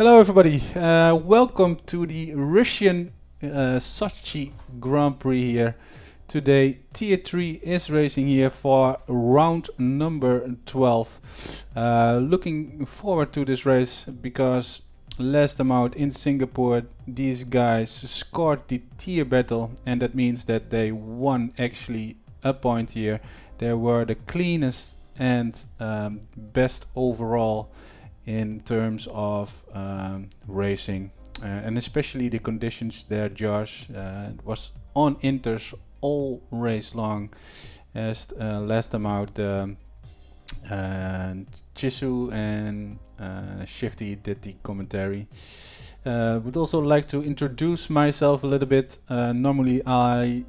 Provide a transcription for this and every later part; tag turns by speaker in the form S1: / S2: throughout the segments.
S1: Hello, everybody. Welcome to the Russian Sochi Grand Prix here. Today, Tier 3 is racing here for round number 12. Looking forward to this race because last time out in Singapore, these guys scored the tier battle, and that means that they won actually a point here. They were the cleanest and best overall in terms of racing, and especially the conditions there, Josh. It was on inters all race long, as last time out Chisu and Shifty did the commentary. Would also like to introduce myself a little bit. Normally I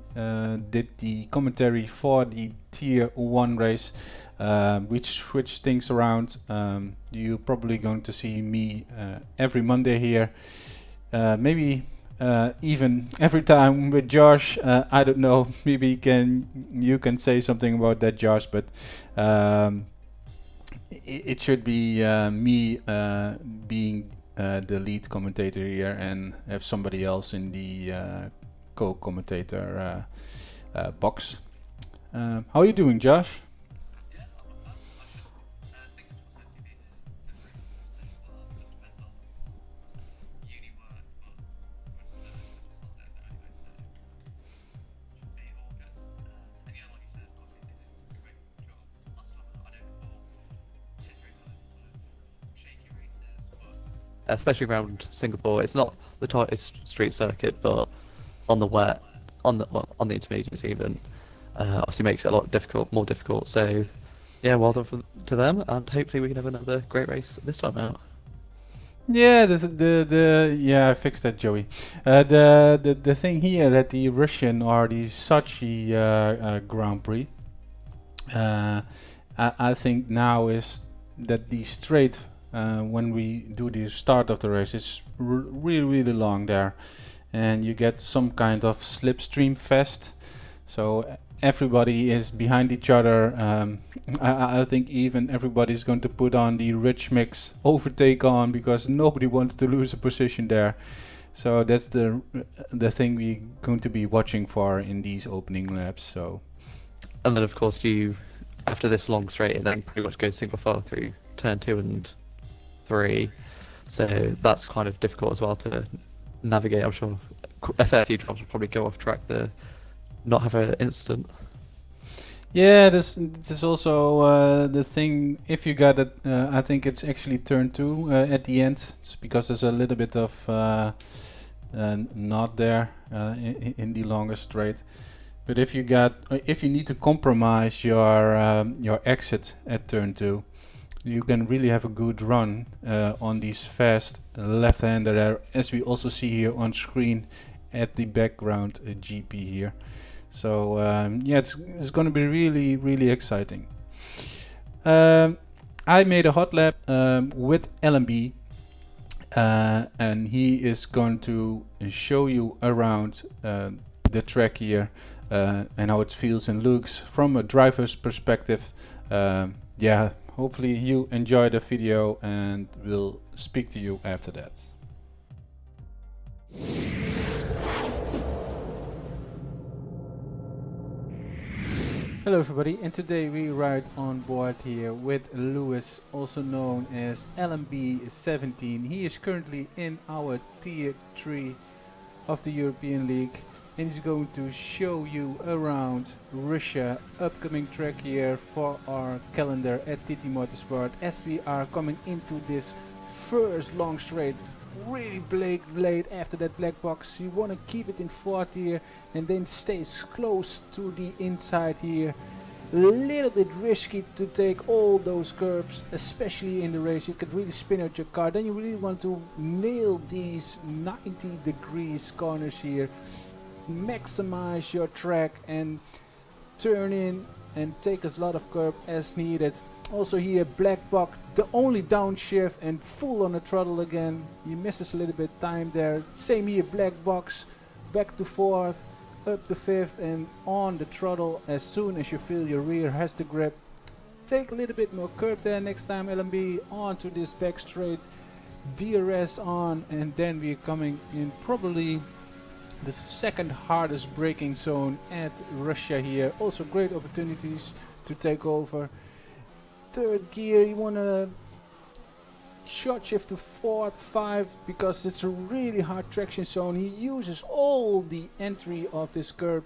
S1: did the commentary for the tier 1 race, which switched things around. You're probably going to see me every Monday here, maybe even every time with Josh. I don't know, maybe you can say something about that, Josh, but it should be me being the lead commentator here and have somebody else in the co-commentator box. How are you doing, Josh?
S2: Especially around Singapore. It's not the tightest street circuit, but on the wet, on the intermediates even, obviously makes it a lot more difficult. So, yeah, well done to them, and hopefully we can have another great race this time out.
S1: Yeah, I fixed that, Joey. The thing here at the Russian or the Sochi Grand Prix, I think now is that the straight when we do the start of the race is really long there, and you get some kind of slipstream fest. So everybody is behind each other. I think even everybody's going to put on the rich mix overtake on because nobody wants to lose a position there. So that's the thing we're going to be watching for in these opening laps. So,
S2: and then of course after this long straight, it then pretty much goes single file through turn 2 and 3. So that's kind of difficult as well to navigate. I'm sure a fair few drivers will probably go off track to not have an incident.
S1: yeah, this also the thing. If you got it, I think it's actually turn 2 at the end. It's because there's a little bit of knot there in the longest straight. But if you need to compromise your exit at turn 2, you can really have a good run on these fast left-hander there, as we also see here on screen at the background GP here. So yeah, it's going to be really exciting. I made a hot lap with LMB, and he is going to show you around the track here and how it feels and looks from a driver's perspective. Yeah, hopefully you enjoy the video, and we'll speak to you after that. Hello everybody, and today we ride on board here with Lewis, also known as LMB17. He is currently in our Tier 3 of the European League, and he's going to show you around Russia, upcoming track here for our calendar at TT Motorsport, as we are coming into this first long straight. Really late after that black box. You want to keep it in fourth here and then stays close to the inside here. A little bit risky to take all those curves, especially in the race. You could really spin out your car. Then you really want to nail these 90 degrees corners here, maximize your track and turn in and take as lot of curb as needed. Also here, black box, the only downshift and full on the throttle again. He misses a little bit time there. Same here, black box, back to fourth, up to fifth, and on the throttle as soon as you feel your rear has the grip. Take a little bit more curb there next time, LMB, onto this back straight. DRS on, and then we're coming in probably the second hardest braking zone at Russia here. Also great opportunities to take over. Third gear, you want to short shift to fourth, 5, because it's a really hard traction zone. He uses all the entry of this curb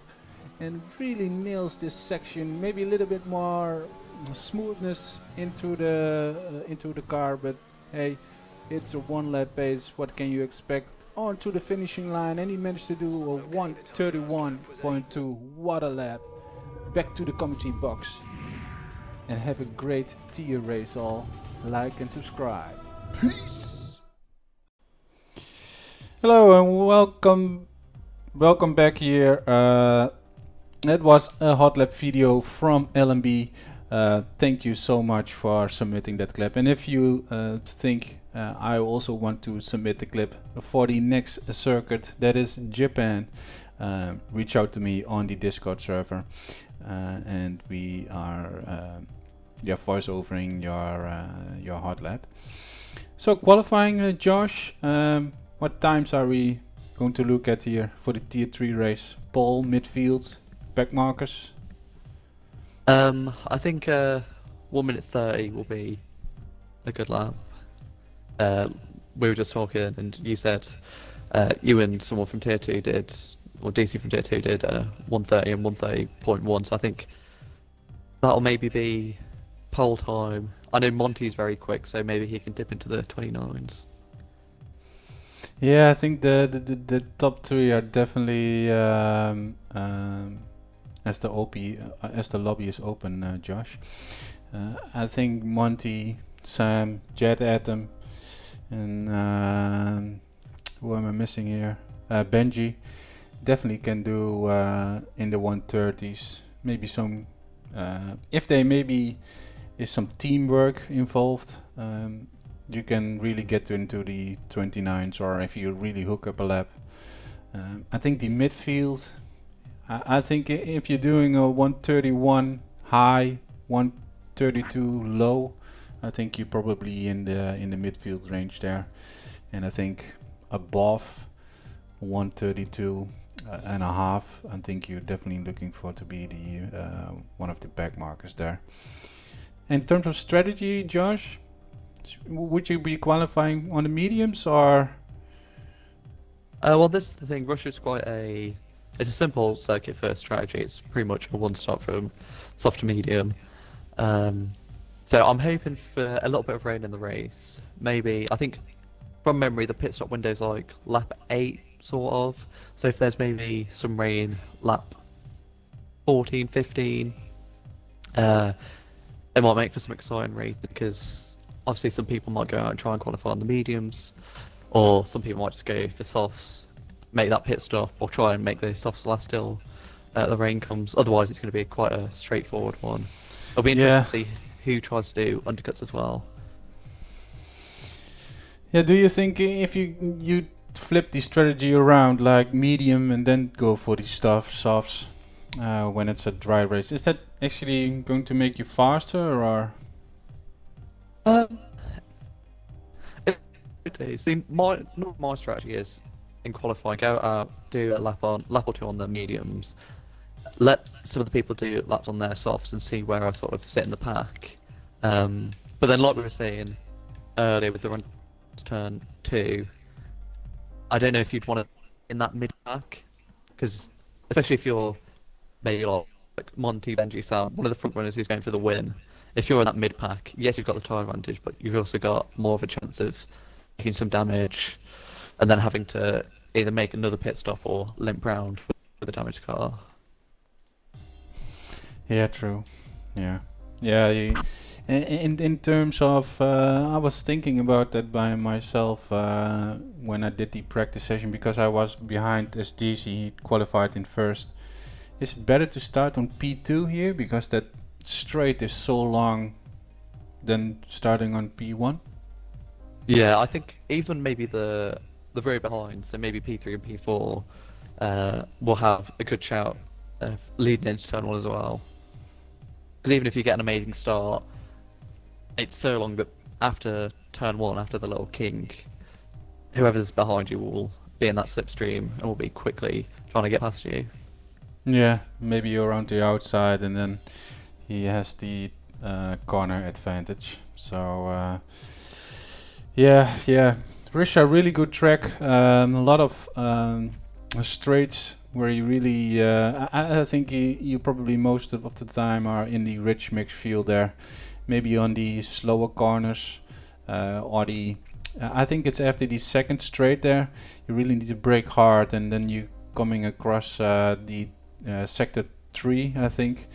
S1: and really nails this section. Maybe a little bit more smoothness into the car, but hey, it's a one lap pace. What can you expect? On to the finishing line, and he managed to do a 1:31.2. What a lap! Back to the commentary box, and have a great tier race all. Like and subscribe. Peace. Hello and welcome back here. That was a hot lap video from LMB. Thank you so much for submitting that clip. And if you think I also want to submit the clip for the next circuit, that is Japan, reach out to me on the Discord server, and we are voice overing your hot lap. So qualifying, Josh, what times are we going to look at here for the tier 3 race? Pole, midfield, back markers?
S2: I think 1 minute 30 will be a good lap. We were just talking, and you said you and someone from tier 2 did, or DC from tier 2 did 130 and 130.1. So I think that'll maybe be pole time. I know Monty's very quick, so maybe he can dip into the 29s.
S1: Yeah, I think the top 3 are definitely as the lobby is open, Josh. I think Monty, Sam, Jet Atom, and who am I missing here? Benji definitely can do in the 130s. Maybe some, if they maybe is some teamwork involved, you can really get into the 29s, or if you really hook up a lap. I think the midfield, I think if you're doing a 131 high, 132 low, I think you're probably in the midfield range there. And I think above 132 and a half, I think you're definitely looking for to be the one of the back markers there. In terms of strategy, Josh, would you be qualifying on the mediums or?
S2: Well, this is the thing. Russia's it's a simple circuit first strategy. It's pretty much a one stop from soft to medium. So I'm hoping for a little bit of rain in the race. Maybe, I think from memory, the pit stop window's like lap 8 sort of. So if there's maybe some rain lap 14, 15, it might make for some exciting race, because obviously some people might go out and try and qualify on the mediums, or some people might just go for softs, make that pit stop, or try and make the softs last till the rain comes. Otherwise it's going to be quite a straightforward one. It'll be interesting to see who tries to do undercuts as well.
S1: Yeah, do you think if you flip the strategy around, like medium and then go for the softs when it's a dry race, is that actually going to make you faster, or?
S2: It is. See, my strategy is in qualifying, go out, do a lap or two on the mediums, let some of the people do laps on their softs and see where I sort of sit in the pack. But then, like we were saying earlier with the run to turn 2, I don't know if you'd want to in that mid pack, because especially if you're maybe like Monty, Benji, Sam, one of the front runners who's going for the win. If you're in that mid pack, yes, you've got the tyre advantage, but you've also got more of a chance of making some damage, and then having to either make another pit stop or limp round with a damaged car.
S1: Yeah, true. Yeah. In terms of, I was thinking about that by myself when I did the practice session, because I was behind SDC, he qualified in first. Is it better to start on P2 here, because that straight is so long, than starting on P1?
S2: Yeah, I think even maybe the very behind, so maybe P3 and P4 will have a good shout leading into turn 1 as well. Because even if you get an amazing start, it's so long that after turn 1, after the little king, whoever's behind you will be in that slipstream and will be quickly trying to get past you.
S1: Yeah, maybe you're around the outside, and then he has the corner advantage. So yeah, Risha, really good track. A lot of straights where you really, I think you probably most of the time are in the rich mix field there. Maybe on the slower corners or the. I think it's after the second straight there. You really need to brake hard, and then you coming across the sector 3. I think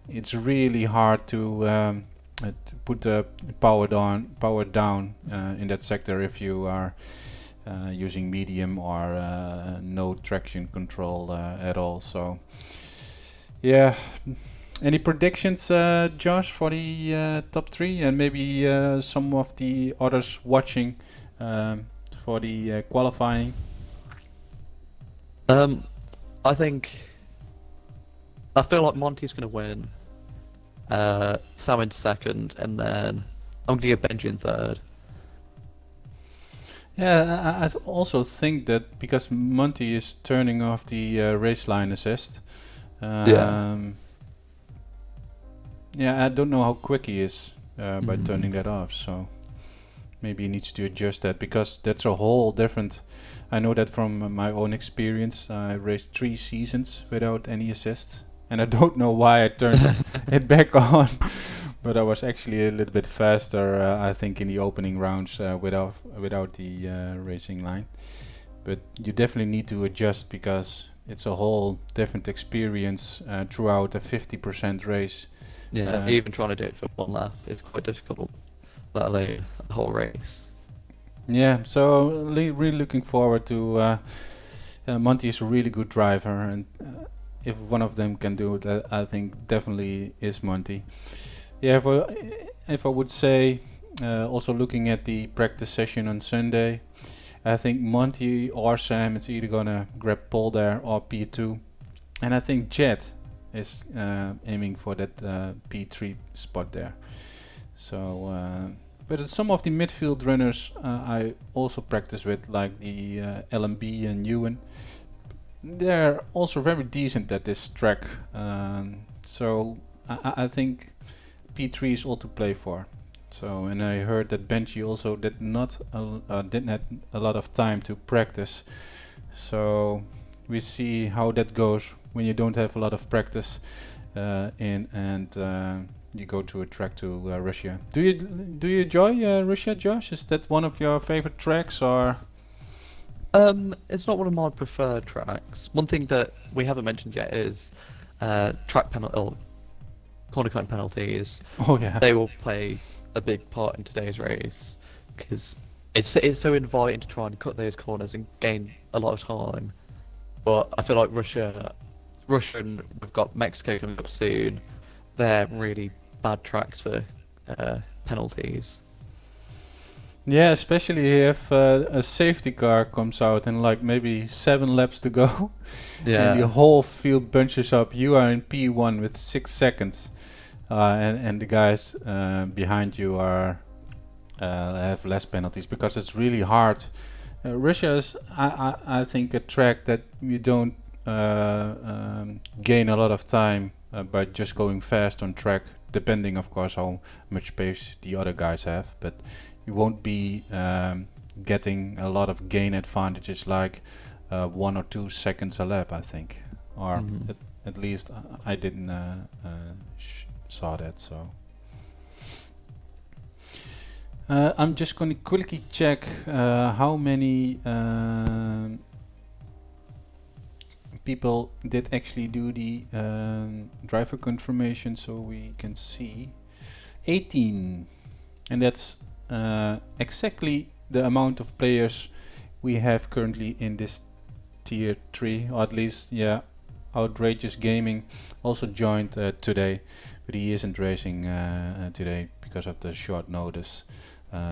S1: it's really hard to put the power down in that sector if you are using medium or no traction control at all. So yeah, any predictions, Josh, for the top 3 and maybe some of the others watching for the qualifying?
S2: I feel like Monty's going to win. Sam in second, and then I'm going to give Benji in third.
S1: Yeah, I also think that because Monty is turning off the race line assist.
S2: Yeah.
S1: Yeah, I don't know how quick he is by turning that off, so maybe he needs to adjust that, because that's a whole different. I know that from my own experience. I raced 3 seasons without any assist, and I don't know why I turned it back on. But I was actually a little bit faster, I think, in the opening rounds without the racing line. But you definitely need to adjust, because it's a whole different experience throughout a 50% race.
S2: Yeah, even trying to do it for one lap is quite difficult, let alone a whole race.
S1: Yeah, so really looking forward to. Monty is a really good driver, and if one of them can do it, I think definitely is Monty. Yeah, if I would say, also looking at the practice session on Sunday, I think Monty or Sam is either gonna grab pole there or P2, and I think Jet is aiming for that P3 spot there. So, but some of the midfield runners I also practice with, like the LMB and Ewan. They're also very decent at this track. So I think P3 is all to play for. So, and I heard that Benji also didn't have a lot of time to practice. So we see how that goes when you don't have a lot of practice you go to a track to Russia. Do you enjoy Russia, Josh? Is that one of your favorite tracks, or?
S2: It's not one of my preferred tracks. One thing that we haven't mentioned yet is track penalty or corner cutting penalties.
S1: Oh yeah.
S2: They will play a big part in today's race, because it's so inviting to try and cut those corners and gain a lot of time. But I feel like Russia and we've got Mexico coming up soon. They're really bad tracks for penalties.
S1: Yeah, especially if a safety car comes out and like maybe 7 laps to go, and the whole field bunches up. You are in P1 with 6 seconds, and the guys behind you are have less penalties, because it's really hard. Russia is, I think, a track that you don't gain a lot of time by just going fast on track, depending of course how much pace the other guys have, but you won't be getting a lot of gain advantages like 1 or 2 seconds a lap, I think, or at least I didn't saw that. So I'm just going to quickly check how many people did actually do the driver confirmation, so we can see 18, and that's exactly the amount of players we have currently in this tier 3, or at least, yeah, Outrageous Gaming also joined today, but he isn't racing today because of the short notice.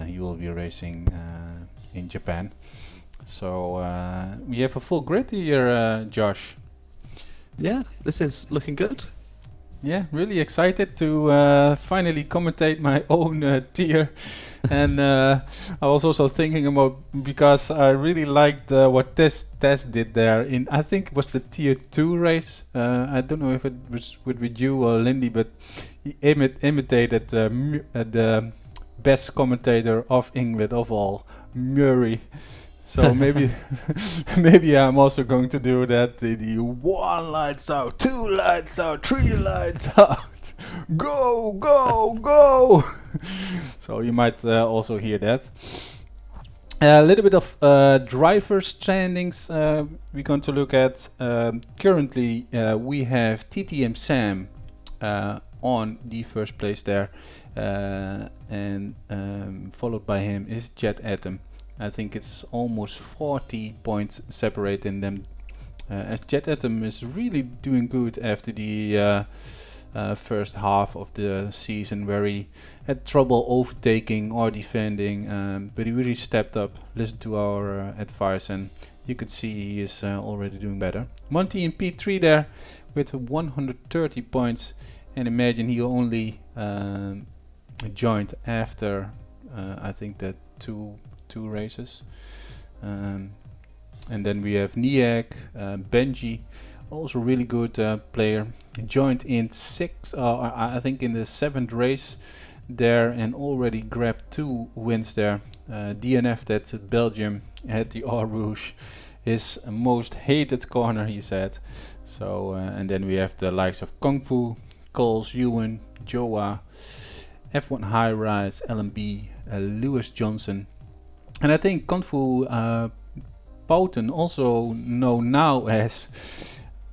S1: He will be racing in Japan. So we have a full grid here, Josh.
S2: Yeah, this is looking good.
S1: Yeah, really excited to finally commentate my own tier. And I was also thinking about, because I really liked what Tess did there in, I think it was the tier 2 race. I don't know if it was with you or Lindy, but he imitated the best commentator of England of all, Murray. So maybe maybe I'm also going to do that. The one lights out, two lights out, three lights out. Go, go, go! So you might also hear that. A little bit of driver standings we're going to look at. Currently, we have TTM Sam on the first place there, and followed by him is Jet Atom. I think it's almost 40 points separating them. As Jet Atom is really doing good after the first half of the season, where he had trouble overtaking or defending, but he really stepped up, listened to our advice, and you could see he is already doing better. Monty in P3 there with 130 points, and imagine he only joined after I think that two races. And then we have Niak, Benji, also really good player. Joined in I think in the 7th race there, and already grabbed 2 wins there. DNF, that Belgium at the Eau Rouge, his most hated corner, he said. So and then we have the likes of Kung Fu, Coles, Ewan, Joa, F1 High Rise, LMB, Lewis Johnson, and I think Kung Fu Pouten, also known now as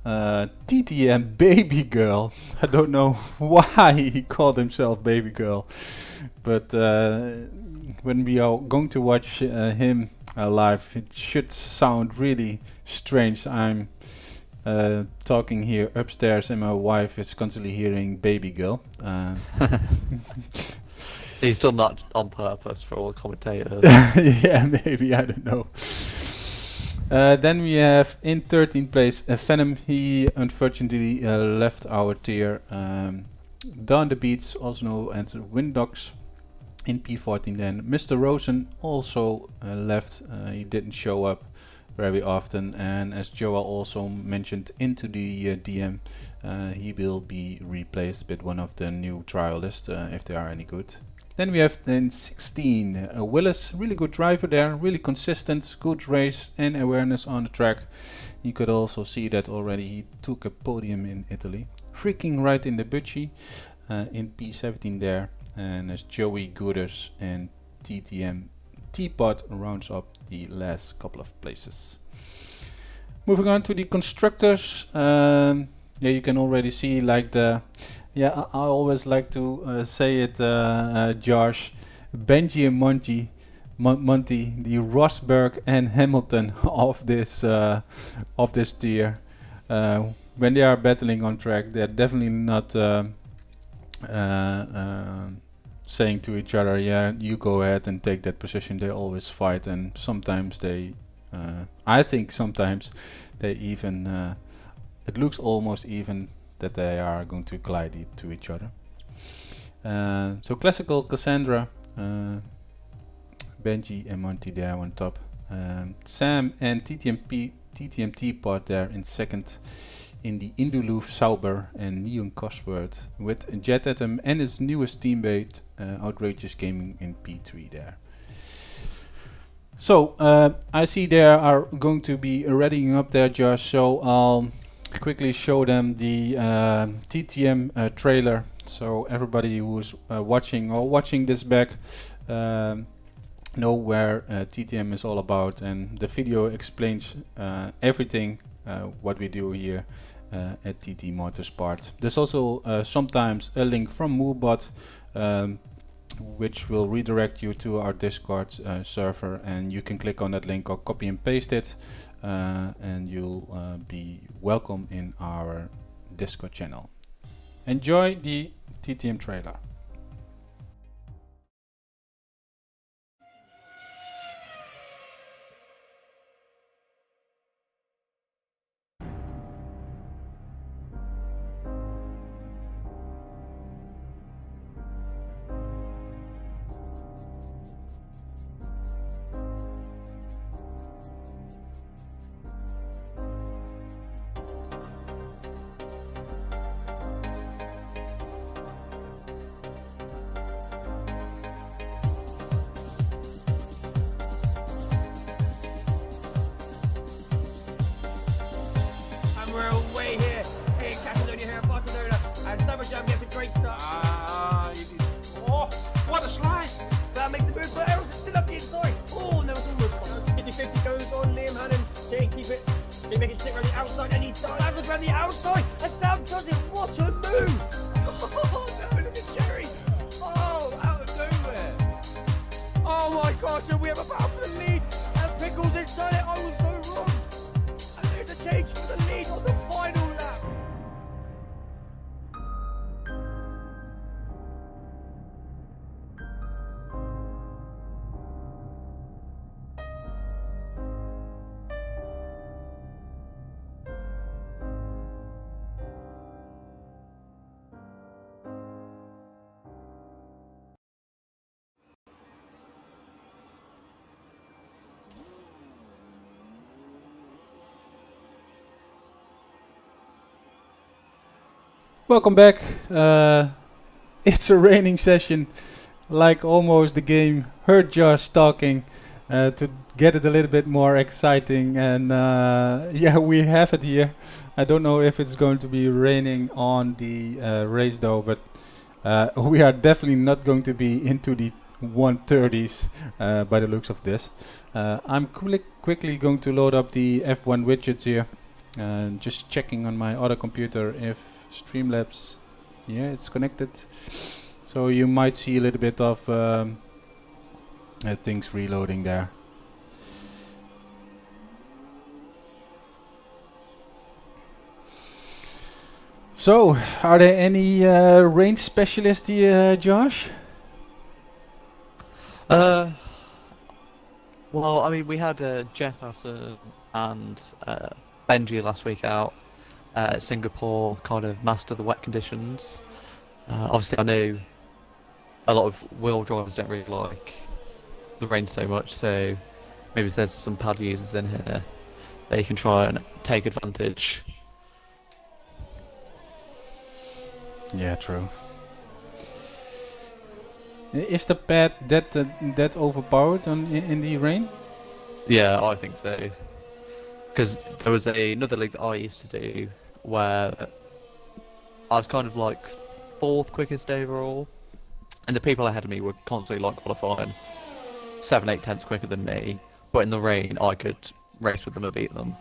S1: TTM Baby Girl. I don't know why he called himself Baby Girl, but when we are going to watch him live, it should sound really strange. I'm talking here upstairs, and my wife is constantly hearing Baby Girl.
S2: He's done that on purpose for all commentators.
S1: Yeah, maybe, I don't know. Then we have in 13th place Venom. He unfortunately left our tier. Down the Beats, also known as Windox, in P14. Then Mr. Rosen also left. He didn't show up very often, and as Joa also mentioned into the DM, he will be replaced with one of the new trialists if they are any good. Then we have in 16 Willis, really good driver there, really consistent, good race and awareness on the track. You could also see that already he took a podium in Italy. Freaking right in the Butchie in P17 there. And as Joey Gooders and TTM Teapot rounds up the last couple of places. Moving on to the constructors. Yeah, you can already see like the... Yeah, I always like to say it, Josh, Benji and Monty, the Rosberg and Hamilton of this tier. When they are battling on track, they're definitely not saying to each other, "Yeah, you go ahead and take that position." They always fight, and sometimes they, I think sometimes they even, it looks almost even that they are going to glide to each other. So classical Cassandra, Benji and Monty there on top. Sam and TTM Teapot there in second. In the Induluf Sauber and Neon Cosworth, with Jet Atom and his newest teammate Outrageous Gaming in P3 there. So I see they are going to be readying up there, Josh, so I'll quickly show them the TTM trailer, so everybody who's watching this back know where TTM is all about, and the video explains everything what we do here at TT Motorsport. There's also sometimes a link from Moobot, which will redirect you to our Discord server, and you can click on that link or copy and paste it, and you'll be welcome in our Discord channel. Enjoy the TTM trailer.
S3: outside anytime. Have around the outside, and Sam does it. What a move!
S4: Oh no, look at Jerry! Oh, out of nowhere!
S3: Oh my gosh, and we have a battle for the lead. And Pickles has done it. I was so wrong. And there's a change for the lead on the final lap.
S1: Welcome back. It's a raining session, like almost the game. Heard Josh talking to get it a little bit more exciting, and yeah, we have it here. I don't know if it's going to be raining on the race though, but we are definitely not going to be into the 130s by the looks of this. I'm quickly going to load up the F1 widgets here, and just checking on my other computer if Streamlabs, yeah, it's connected, so you might see a little bit of things reloading there. So, are there any range specialists here, Josh?
S2: Well, I mean, we had Jefferson and Benji last week out. Singapore kind of master the wet conditions. Obviously, I know a lot of wheel drivers don't really like the rain so much, so maybe if there's some pad users in here, they can try and take advantage.
S1: Yeah, true. Is the pad that overpowered in the rain?
S2: Yeah, I think so. Because there was another league that I used to do where I was kind of like 4th quickest overall, and the people ahead of me were constantly like qualifying 7-8 tenths quicker than me, but in the rain I could race with them and beat them.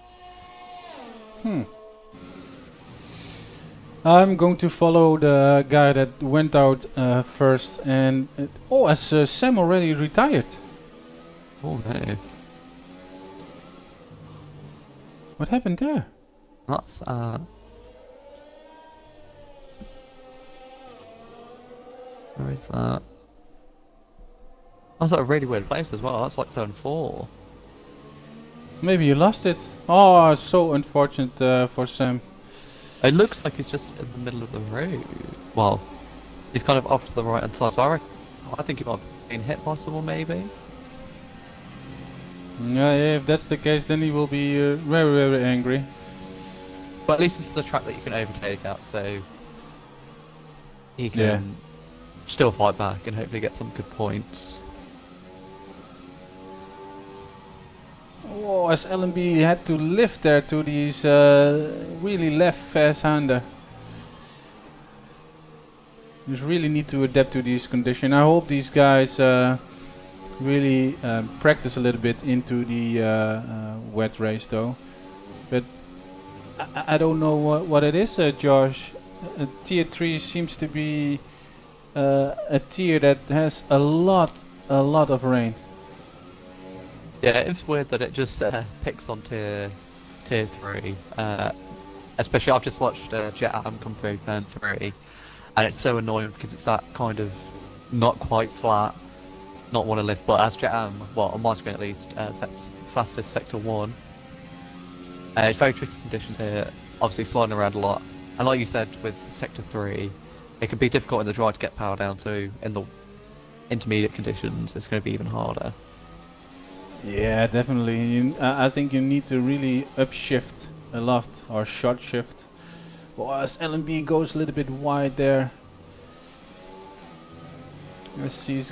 S1: I'm going to follow the guy that went out first, and has Sam already retired?
S2: Oh no.
S1: What happened there?
S2: That's where is that? That's like a really weird place as well. That's like turn 4.
S1: Maybe you lost it. Oh, so unfortunate for Sam.
S2: It looks like he's just in the middle of the road. Well, he's kind of off to the right hand side, so I think he might have been hit by someone maybe.
S1: Yeah, if that's the case, then he will be very, very angry.
S2: But at least this is a track that you can overtake at, so he can still fight back and hopefully get some good points.
S1: Oh, as LMB had to lift there to these really left fast-hander. Just really need to adapt to these conditions. I hope these guys really practice a little bit into the wet race though. But I don't know what it is, Josh. Tier 3 seems to be a tier that has a lot of rain.
S2: Yeah, it's weird that it just picks on tier 3. Especially I've just watched Jet Am come through turn 3, and it's so annoying because it's that kind of not quite flat, not want to lift, but as Jet Am, well on my screen at least, sets fastest sector 1. It's very tricky conditions here, obviously sliding around a lot, and like you said with sector 3, it can be difficult in the dry to get power down to. In the intermediate conditions it's going to be even harder.
S1: Yeah, definitely. I think you need to really upshift a lot, or short shift. Well, as LMB goes a little bit wide there. Let's see.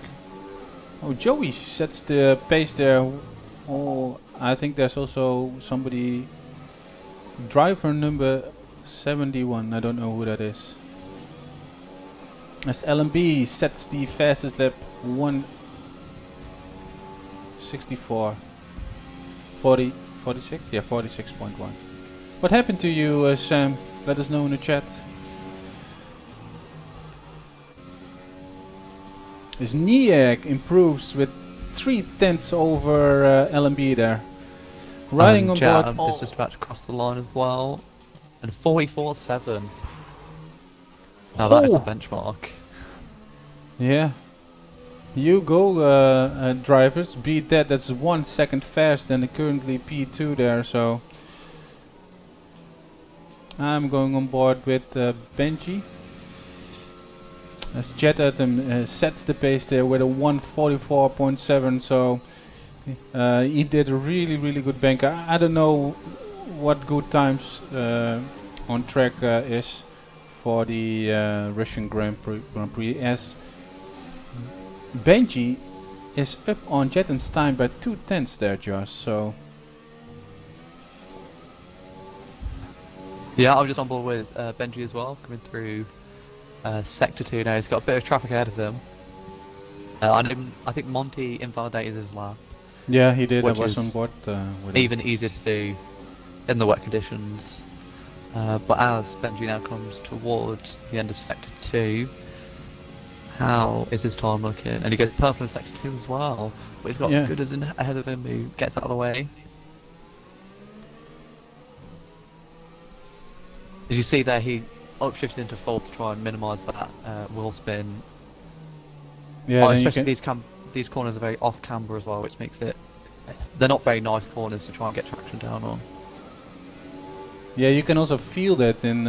S1: Oh, Joey sets the pace there. Oh, I think there's also somebody. Driver number 71. I don't know who that is. As LMB sets the fastest lap 1:64. 46? Yeah, 46.1. What happened to you, Sam? Let us know in the chat. His Niak improves with 3/10 over LMB there. Riding on board.
S2: Jam is just about to cross the line as well. And 44.7. Now that is a benchmark.
S1: Yeah. You go, drivers. Beat that. That's 1 second faster than the currently P2 there. So I'm going on board with Benji. As Jet Atom sets the pace there with a 1:44.7. So he did a really good banker. I don't know what good times on track is for the Russian Grand Prix, as Benji is up on Jetem's time by 2/10 there, Josh. So
S2: Yeah, I'm just on board with Benji as well, coming through Sector 2 now. He's got a bit of traffic ahead of him. I think Monty invalidated his lap.
S1: yeah, he did. I
S2: Which
S1: was
S2: is
S1: on board with him.
S2: Even easier to do in the wet conditions. But as Benji now comes towards the end of Sector 2, how is his time looking? And he goes purple in Sector 2 as well. But he's got Gooders in ahead of him who gets out of the way. As you see there, he upshifted into fourth to try and minimise that wheel spin.
S1: Yeah,
S2: But
S1: then you
S2: especially
S1: can-
S2: these corners are very off camber as well, which makes it... They're not very nice corners to try and get traction down on.
S1: Yeah, you can also feel that in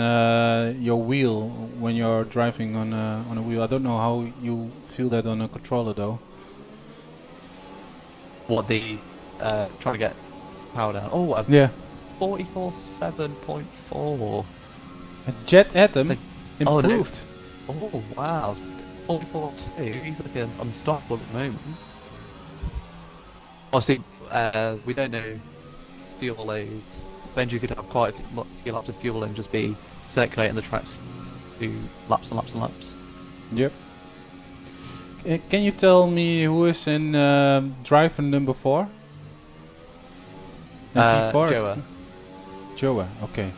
S1: your wheel when you're driving on a wheel. I don't know how you feel that on a controller though.
S2: What the... trying to get power down. Oh, a
S1: Yeah,
S2: 44.7.4.
S1: a Jet Atom
S2: So- oh, no.
S1: improved.
S2: Oh, wow. 44.2. He's looking unstoppable at the moment. Obviously, we don't know fuel loads. Benji could have quite a few laps of fuel and just be circulating the tracks do laps and laps and laps.
S1: Yep. Can you tell me who is in driver number 4?
S2: Joa.
S1: Joa, okay.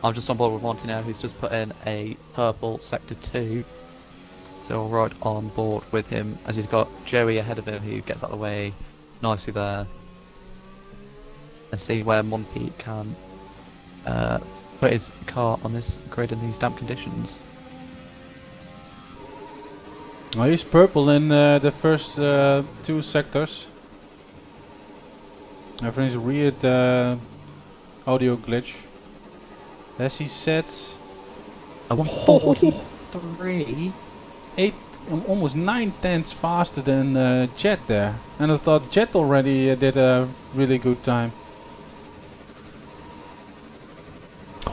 S2: I'm just on board with Monty now, who's just put in a purple Sector 2. So we're right on board with him, as he's got Joey ahead of him, who gets out of the way nicely there. And see where Monty can put his car on this grid in these damp conditions.
S1: Oh, he's purple in the first 2 sectors. Everything's a weird audio glitch. As he sets
S2: A 43.
S1: 8, almost 9/10 faster than Jet there. And I thought Jet already did a really good time.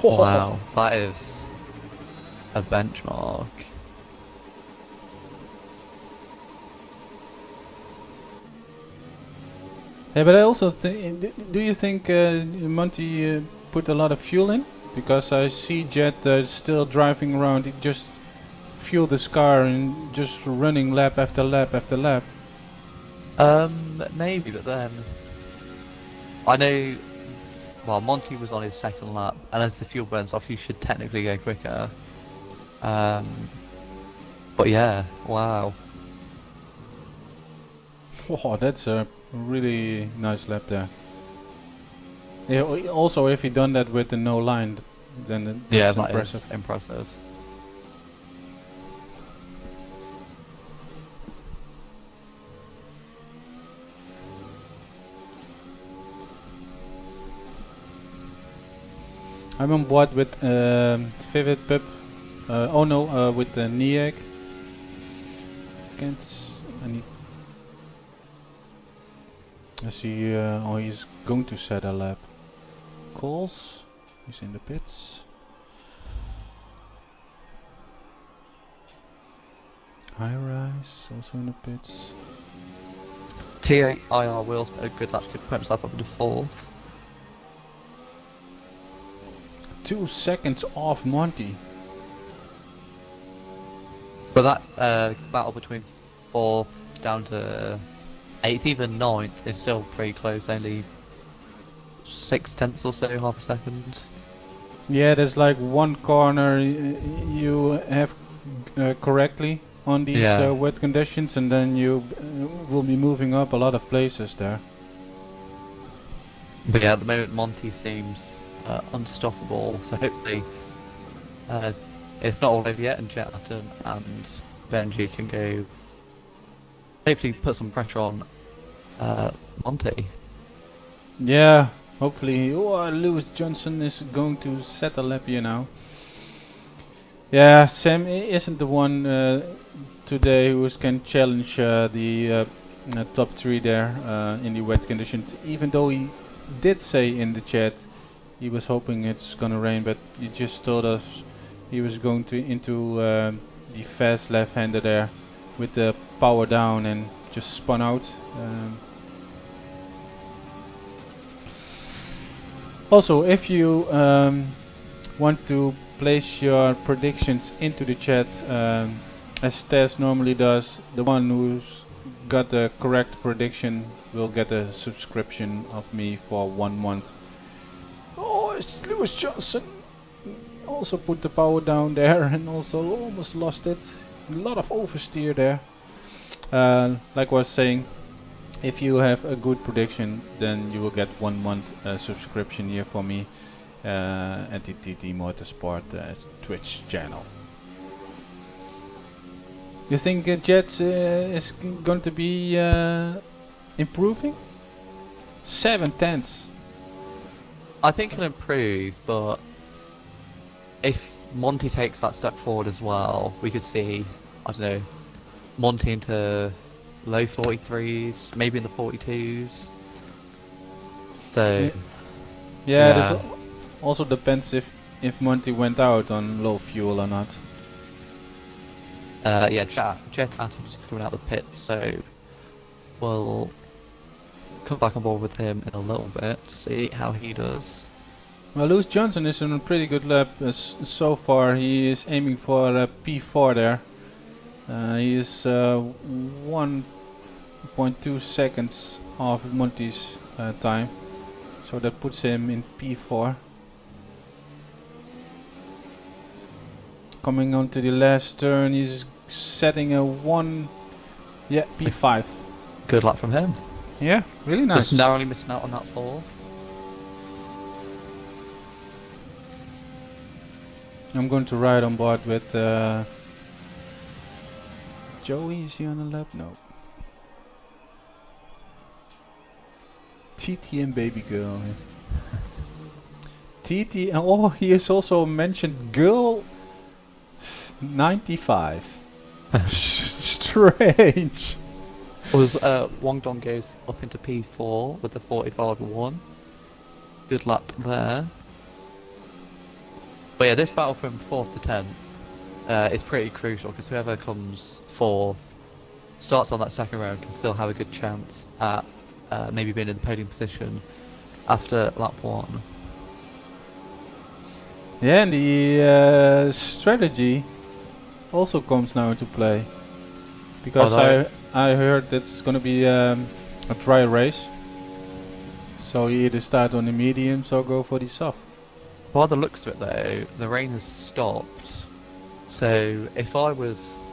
S2: Wow, that is a benchmark.
S1: Yeah, but I also think, do you think Monty put a lot of fuel in? Because I see Jet still driving around, he just fueled his car and just running lap after lap after lap.
S2: Maybe, but then I know. Well, Monty was on his second lap, and as the fuel burns off, you should technically go quicker. But yeah, wow.
S1: Oh, that's a really nice lap there. Yeah, also, if he done that with the no line, then that's
S2: Yeah, that
S1: impressive.
S2: is impressive.
S1: I'm on board with Vivid Pip. With the Niak. I see. He's going to set a lap. Calls. He's in the pits. High Rise also in the pits.
S2: TIR Wheels, a good lap, could put himself up into fourth.
S1: 2 seconds off Monty.
S2: But that battle between 4th down to 8th, even 9th, is still pretty close, only 6/10 or so, half a second.
S1: Yeah, there's like one corner you have correctly on these
S2: Yeah.
S1: wet conditions, and then you will be moving up a lot of places there.
S2: But yeah, at the moment Monty seems unstoppable, so hopefully it's not all over yet, and Jetlaton and Benji can go, hopefully put some pressure on Monty.
S1: Yeah, hopefully. Oh, Lewis Johnson is going to set a lap here now. Yeah, Sam isn't the one today who can challenge the top 3 there in the wet conditions, even though he did say in the chat he was hoping it's gonna rain, but he just told us he was going into the fast left-hander there with the power down and just spun out. Also, if you want to place your predictions into the chat, as Tess normally does, the one who's got the correct prediction will get a subscription of me for 1 month. Oh, it's Lewis Johnson also put the power down there and also almost lost it. A lot of oversteer there. Like I was saying, if you have a good prediction, then you will get 1 month subscription here for me at the TT Motorsport Twitch channel. You think Jet is going to be improving? 7/10.
S2: I think he'll improve, but if Monty takes that step forward as well, we could see, I don't know, Monty into low 43s, maybe in the 42s. So
S1: Yeah, this also depends if Monty went out on low fuel or not.
S2: yeah, Jet Atom's just coming out of the pits, so we'll come back on board with him in a little bit to see how he does.
S1: Well, Lewis Johnson is on a pretty good lap so far. He is aiming for a P4 there. He is 1.2 seconds off Monty's time, so that puts him in P4. Coming on to the last turn, he's setting a P5.
S2: Good luck from him.
S1: Yeah, really nice.
S2: Just narrowly missing out on that 4th.
S1: I'm going to ride on board with Joey. Is he on the lap? No. TT and baby girl. TT, and oh, he has also mentioned girl 95. Strange.
S2: Was Wong Dong goes up into P4 with the 45-1. Good lap there. But yeah, this battle from 4th to 10th is pretty crucial, because whoever comes 4th, starts on that second round, can still have a good chance at maybe being in the podium position after lap 1.
S1: Yeah, and the strategy also comes now into play, because I heard it's gonna be a dry race, so you either start on the mediums or go for the soft.
S2: By the looks of it though, the rain has stopped, so if I was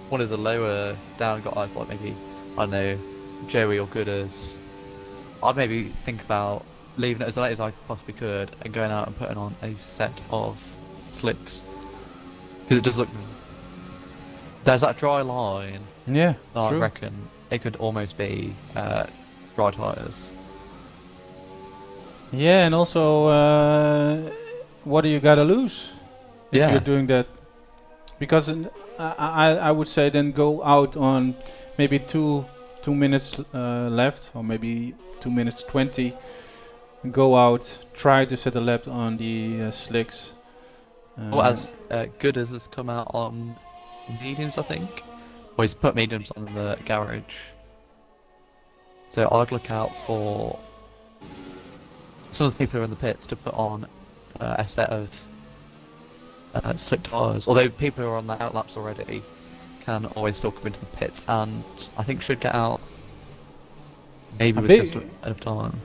S2: one of the lower down guys, like maybe, I don't know, Joey or Gooders, I'd maybe think about leaving it as late as I possibly could and going out and putting on a set of slicks, because it does look, there's that dry line.
S1: Yeah,
S2: I
S1: true.
S2: reckon it could almost be dry tyres.
S1: Yeah, and also, what do you gotta lose if
S2: Yeah.
S1: you're doing that? Because I would say then go out on maybe 2 minutes left, or maybe 2 minutes 20. Go out, try to set a lap on the slicks.
S2: Well, as Gooders has come out on mediums, I think. Well, he's put mediums on the garage. So I'd look out for some of the people who are in the pits to put on a set of slick tyres. Although people who are on the outlaps already can always still come into the pits, and I think should get out maybe with just enough time.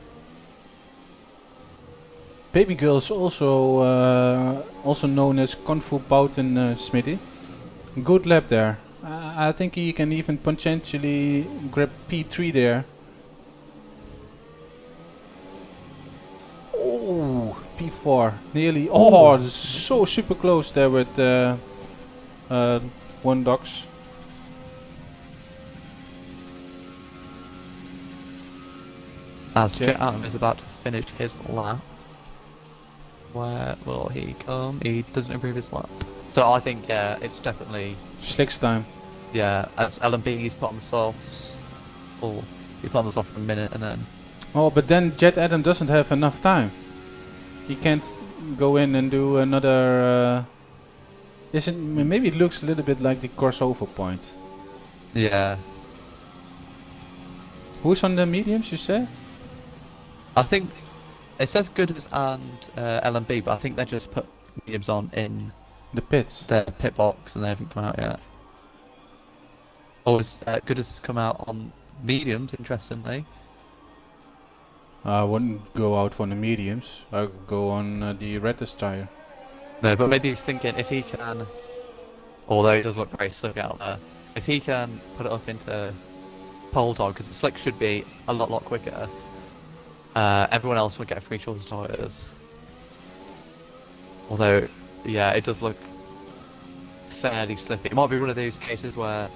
S1: Baby Girl is also known as Kung Fu Bouten Smitty. Good lap there. I think he can even potentially grab P3 there. Oh, P4 nearly. Oh, so super close there with one Docs.
S2: As Jet Atom is about to finish his lap, where will he come? He doesn't improve his lap. So I think, yeah, it's definitely...
S1: Slick's time.
S2: Yeah, as LMB, he's put on the softs. Or he put on the soft for a minute and then...
S1: Oh, but then Jet Adam doesn't have enough time. He can't go in and do another... maybe it looks a little bit like the crossover point.
S2: Yeah.
S1: Who's on the mediums, you say?
S2: I think it says Gooders and LMB, but I think they just put mediums on in
S1: The pits.
S2: their pit box and they haven't come out yet. Or is Gooders has come out on mediums, interestingly.
S1: I wouldn't go out for the mediums. I would go on the reddest tire.
S2: No, but maybe he's thinking if he can, although he does look very slick out there, if he can put it up into pole time, because the slick should be a lot quicker, everyone else will get free choice tyres. Although, yeah, it does look fairly slippy. It might be one of those cases where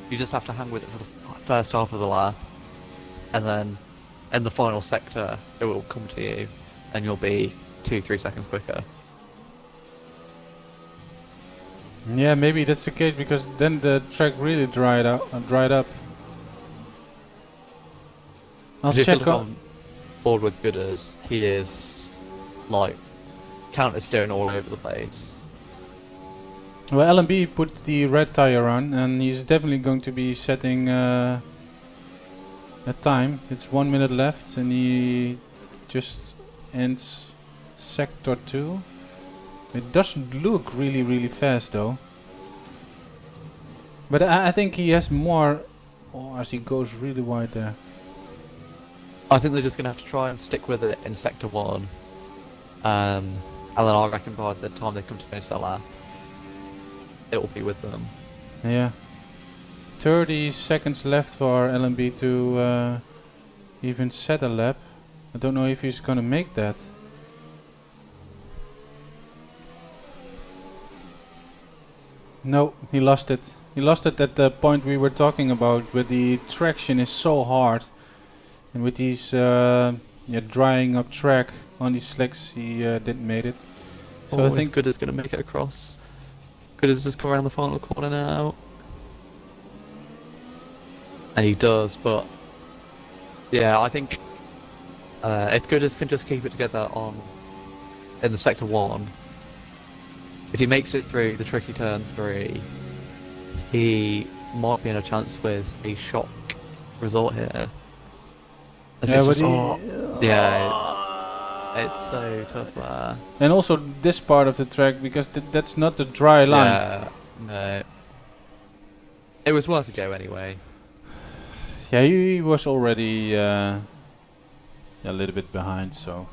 S2: you just have to hang with it for the first half of the lap, and then in the final sector it will come to you, and you'll be 2-3 seconds quicker.
S1: Yeah, maybe that's the case because then the track really dried up. I'll
S2: If you
S1: check
S2: look
S1: on.
S2: on board with Gooders, he is like counter steering all over the place.
S1: Well, LMB put the red tire on, and he's definitely going to be setting a time. It's 1 minute left, and he just ends sector 2. It doesn't look really fast though. But I think he has more. Oh, as he goes really wide there.
S2: I think they're just gonna have to try and stick with it in sector 1. And then I reckon by the time they come to finish their lap, it will be with them.
S1: Yeah. 30 seconds left for LMB to even set a lap. I don't know if he's gonna make that. No, he lost it. He lost it at the point we were talking about, where the traction is so hard. And with these drying up track on these slicks, he didn't make it. So I think
S2: Gooders gonna make it across. Gooders just come around the final corner now. And he does, but yeah, I think if Gooders can just keep it together in the sector 1, if he makes it through the tricky turn 3, he might be in a chance with a shock result here. As
S1: Yeah,
S2: it's
S1: but
S2: just it's so tough there.
S1: and also this part of the track, because that's not the dry line.
S2: Yeah, no. It was worth a go anyway.
S1: Yeah, he was already a little bit behind, so.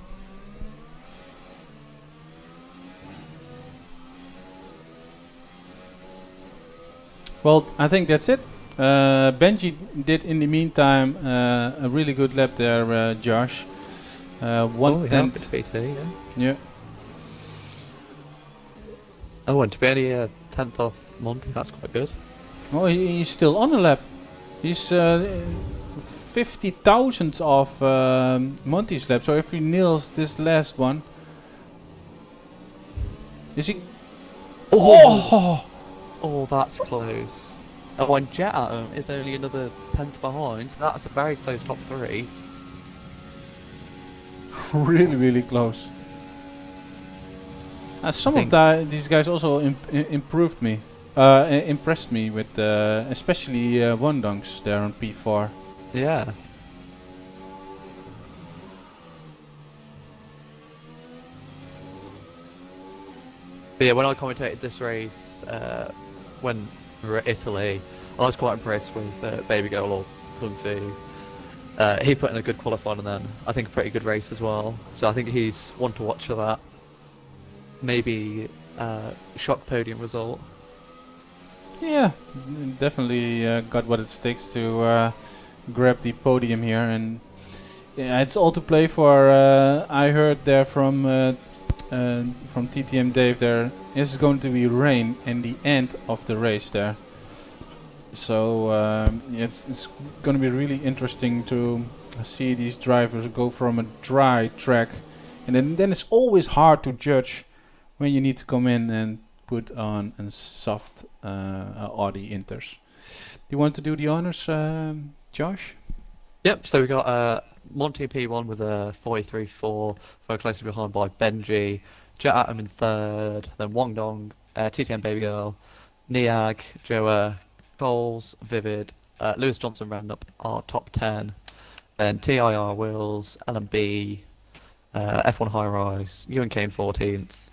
S1: Well, I think that's it. Benji did in the meantime a really good lap there, Josh. One tenth.
S2: PT, yeah.
S1: Yeah.
S2: Oh, and to be only a 10th off Monty, that's quite good.
S1: Oh, he's still on a lap. He's 50,000 off Monty's lap. So if he nails this last one, is he? Oh!
S2: Oh, that's close. Oh, and Jet Atom is only another 10th behind, so that's a very close top 3.
S1: Really close. Some of these guys also impressed me with especially Wondonks there on P4.
S2: But yeah, when I commentated this race, when we were at Italy, I was quite impressed with Baby Girl or Kung Fu. He put in a good qualifying and then I think a pretty good race as well. So I think he's one to watch for that. Maybe shock podium result.
S1: Yeah, definitely got what it takes to grab the podium here, and yeah, it's all to play for. I heard there from TTM Dave there is going to be rain in the end of the race there. So yeah, it's going to be really interesting to see these drivers go from a dry track, and then it's always hard to judge when you need to come in and put on a soft Audi Inters. You want to do the honors, Josh?
S2: Yep, so we got Monty P1 with a 43.4, very closely behind by Benji, Jet Atom in third, then Wong Dong, TTM Baby Girl, Niag, Joa, Coles, Vivid, Lewis Johnson round up our top 10, then TIR Wills, LMB, F1 High Rise, Ewan Kane 14th,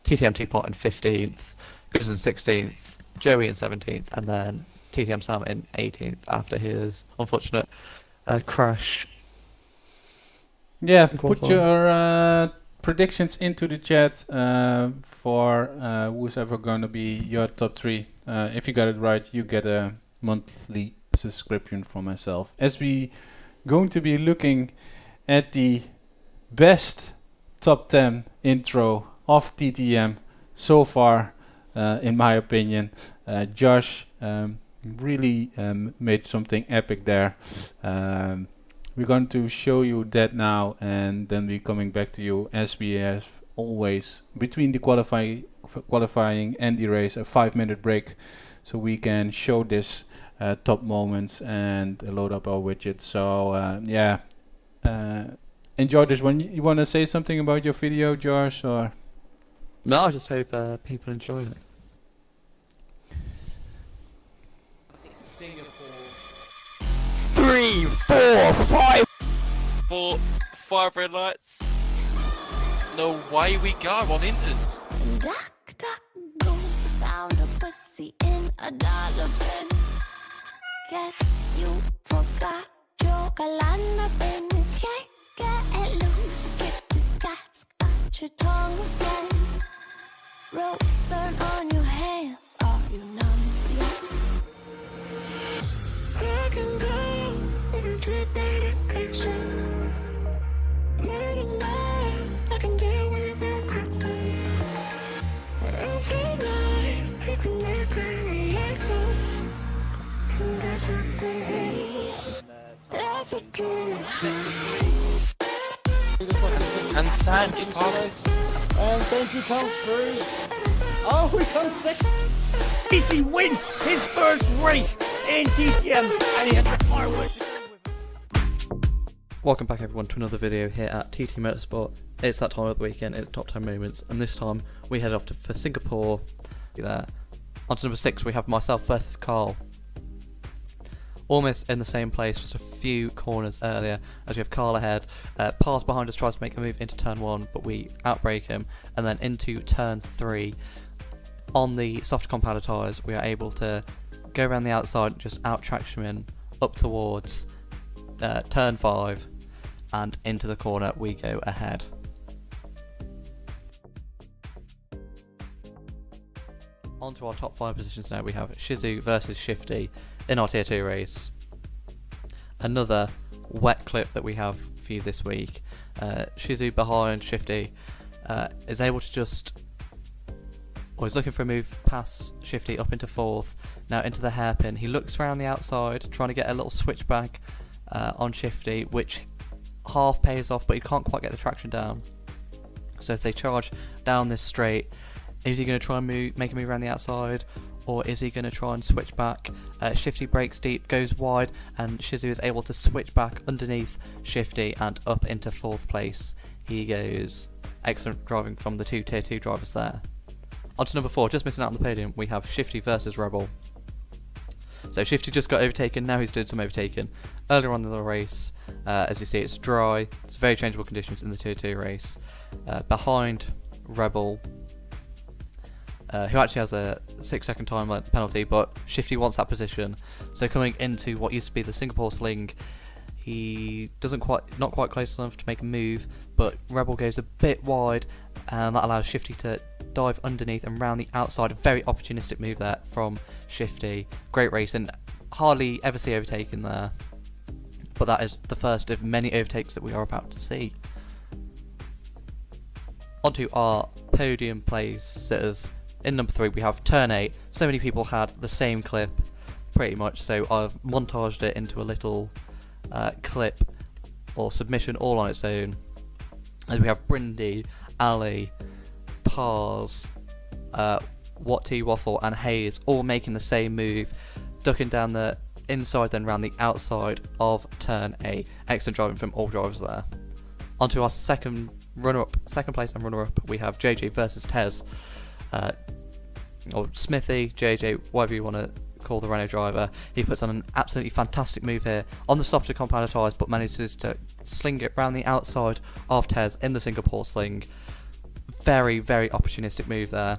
S2: TTM Teapot in 15th, Gooders in 16th, Joey in 17th, and then TTM Sam in 18th after his unfortunate crash.
S1: Yeah, put your predictions into the chat for who's ever going to be your top 3. If you got it right, you get a monthly subscription from myself. As we going to be looking at the best top 10 intro of TTM so far, in my opinion. Josh really made something epic there. We're going to show you that now, and then we're coming back to you as we have always between the qualifying and the race, a 5-minute break, so we can show this top moments and load up our widget. So yeah, enjoy this one. You want to say something about your video, Josh, or?
S2: No, I just hope people enjoy it.
S3: Singapore.
S4: 3, 4, 5.
S5: 4, 5 red lights. No way we go on Inters.
S6: Duck, duck, go, found a pussy in a dollar bin. Guess you forgot your Kalana bin. Can't get loose, get to cats, got your tongue again. Rope burn on your hand, are you numb yet? I can go, I can get that attention. Night and night, I can deal with everything. Every night, I can make it like home. And that's a day. That's a good
S5: And Sandy Carlos.
S7: And thank you, Coach Free. Oh, we come second.
S3: TC wins his first race in TTM, and he has the fireworks.
S2: Welcome back everyone to another video here at TT Motorsport. It's that time of the weekend, it's top 10 moments, and this time we head off for Singapore. There. On to number 6 we have myself versus Carl. Almost in the same place, just a few corners earlier, as we have Carl ahead. Pass behind us, tries to make a move into turn 1, but we outbrake him, and then into turn 3. On the soft compounder tyres, we are able to go around the outside, just out-traction him up towards turn 5, and into the corner we go ahead. On to our top 5 positions now. We have Shizu versus Shifty in our Tier 2 race. Another wet clip that we have for you this week. Shizu behind Shifty is able to just, or he's looking for a move past Shifty up into 4th, now into the hairpin. He looks around the outside trying to get a little switchback on Shifty, which half pays off, but he can't quite get the traction down. So if they charge down this straight, is he going to try and make a move around the outside, or is he going to try and switch back? Shifty breaks deep, goes wide, and Shizu is able to switch back underneath Shifty and up into 4th place. He goes. Excellent driving from the 2 Tier 2 drivers there. On to number 4, just missing out on the podium, we have Shifty versus Rebel. So Shifty just got overtaken, now he's doing some overtaking. Earlier on in the race, as you see, it's dry, it's very changeable conditions in the Tier 2 race. Behind Rebel, who actually has a 6-second time penalty, but Shifty wants that position. So coming into what used to be the Singapore sling, he not quite close enough to make a move, but Rebel goes a bit wide, and that allows Shifty to dive underneath and round the outside. A very opportunistic move there from Shifty. Great race, and hardly ever see overtaking there. But that is the first of many overtakes that we are about to see. Onto our podium places. In number 3 we have turn 8. So many people had the same clip, pretty much, so I've montaged it into a little clip or submission all on its own. As we have Brindy, Ali, Pars, Watty, Waffle and Hayes all making the same move, ducking down the inside then round the outside of turn 8. Excellent driving from all drivers there. Onto our second place and runner-up, we have JJ versus Tez. Or Smithy, JJ, whatever you want to call the Renault driver. He puts on an absolutely fantastic move here on the softer compound tyres, but manages to sling it round the outside of Tez in the Singapore sling. Very, very opportunistic move there.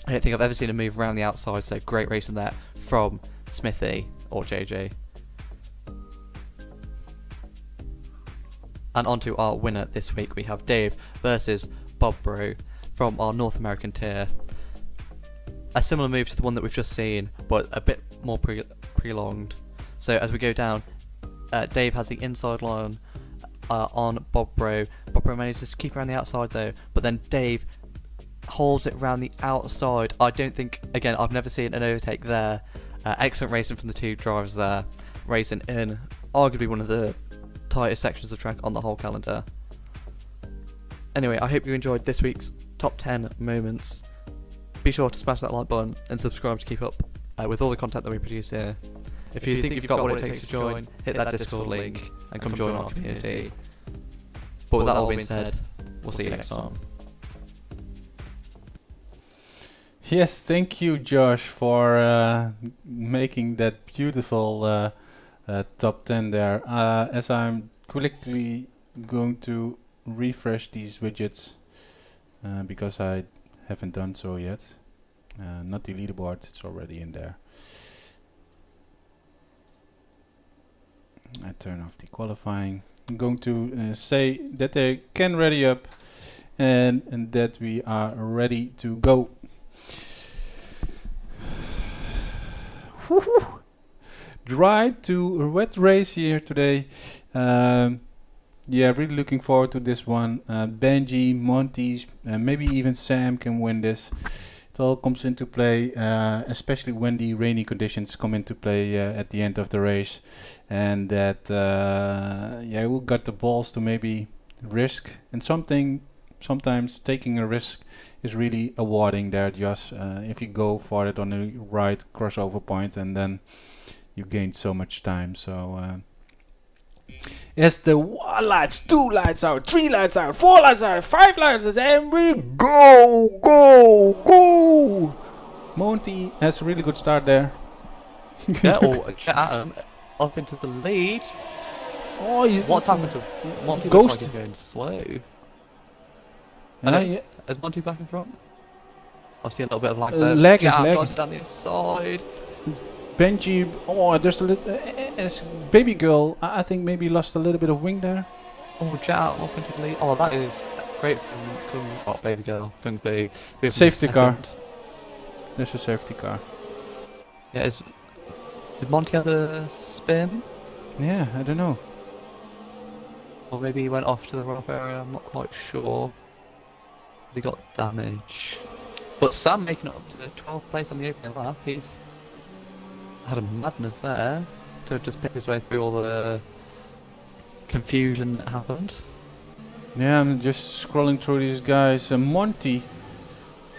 S2: I don't think I've ever seen a move around the outside, so great racing there from Smithy or JJ. And onto our winner this week, we have Dave versus Bob Bro from our North American tier. A similar move to the one that we've just seen, but a bit more prolonged. So as we go down, Dave has the inside line on Bob Bro. Bob Bro manages to keep around the outside though, but then Dave holds it around the outside. I don't think, again, I've never seen an overtake there. Excellent racing from the two drivers there, racing in arguably one of the tightest sections of track on the whole calendar. Anyway, I hope you enjoyed this week's top 10 moments. Be sure to smash that like button and subscribe to keep up with all the content that we produce here. If you think you've got what it takes to join, hit that Discord link and come join our community. But with that all being said, we'll see you next time.
S1: Yes, thank you, Josh, for making that beautiful top 10 there. As I'm quickly going to refresh these widgets because I haven't done so yet. Not the leaderboard, it's already in there. I turn off the qualifying. I'm going to say that they can ready up and that we are ready to go. Dry to wet race here today. Yeah, really looking forward to this one. Benji, Monty, maybe even Sam can win this. It all comes into play, especially when the rainy conditions come into play at the end of the race. And that, yeah, we got the balls to maybe risk. And sometimes taking a risk is really awarding there, just if you go for it on the right crossover point and then you gain so much time. So as the 1 lights, 2 lights out, 3 lights out, 4 lights out, 5 lights out, and we go! Monty has a really good start there.
S2: Yeah, or Chatham up into the lead.
S1: Oh,
S2: What's happened to Monty?
S1: Ghost.
S2: Looks like he's going slow.
S1: Yeah.
S2: Is Monty back in front? I see a little bit of lag there.
S1: Lagging.
S2: Goes down the side.
S1: Benji, oh, there's a little, as baby girl, I think maybe lost a little bit of wing there.
S2: Oh, Chatham up into the lead. Oh, that is great from oh, baby girl. Kung Fu.
S1: Safety car. There's a safety car.
S2: Yeah, did Monty have a spin?
S1: Yeah, I don't know.
S2: Or maybe he went off to the rough area, I'm not quite sure. He got damage. But Sam making it up to the 12th place on the opening lap, he's had a madness there to just pick his way through all the confusion that happened.
S1: Yeah, I'm just scrolling through these guys. Monty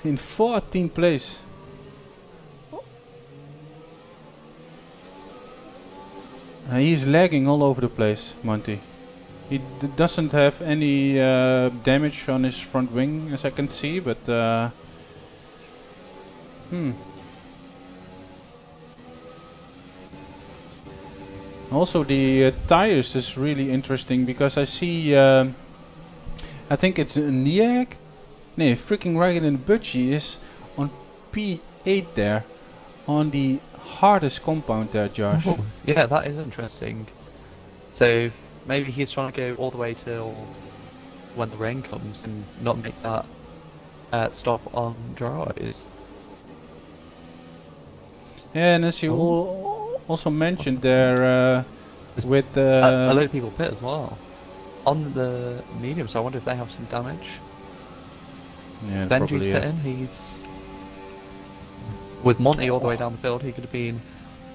S1: in 14th place. He's lagging all over the place, Monty. He doesn't have any damage on his front wing, as I can see, but Also the tires is really interesting because I see, I think it's a Niag. Nee, freaking Ragged and Butchie is on P8 there on the hardest compound there, Josh.
S2: Oh, yeah, that is interesting. So maybe he's trying to go all the way till when the rain comes and not make that stop on dries.
S1: Yeah, and as you also mentioned there, with
S2: A load of people pit as well. On the medium, so I wonder if they have some damage.
S1: yeah,
S2: Benji's
S1: probably,
S2: pitting, he's... With Monty all the way down the field, he could have been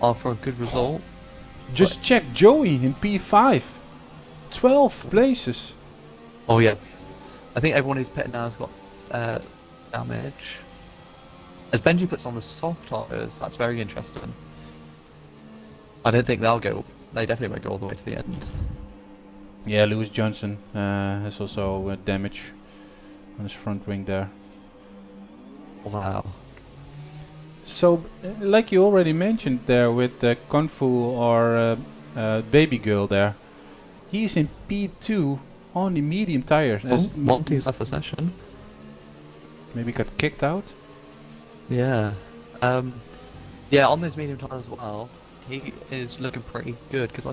S2: on for a good result.
S1: Just check Joey in P5. 12 places.
S2: Oh yeah. I think everyone who's pitting now has got damage. As Benji puts on the soft tires, that's very interesting. I don't think they'll go... They definitely won't go all the way to the end.
S1: Yeah, Lewis Johnson has also damage on his front wing there.
S2: Wow.
S1: So, like you already mentioned there with Kung Fu or Baby Girl there, he's in P2 on the medium tire.
S2: Oh, Monty's left the session.
S1: Maybe got kicked out.
S2: Yeah. Yeah, on those medium tires as well, he is looking pretty good, because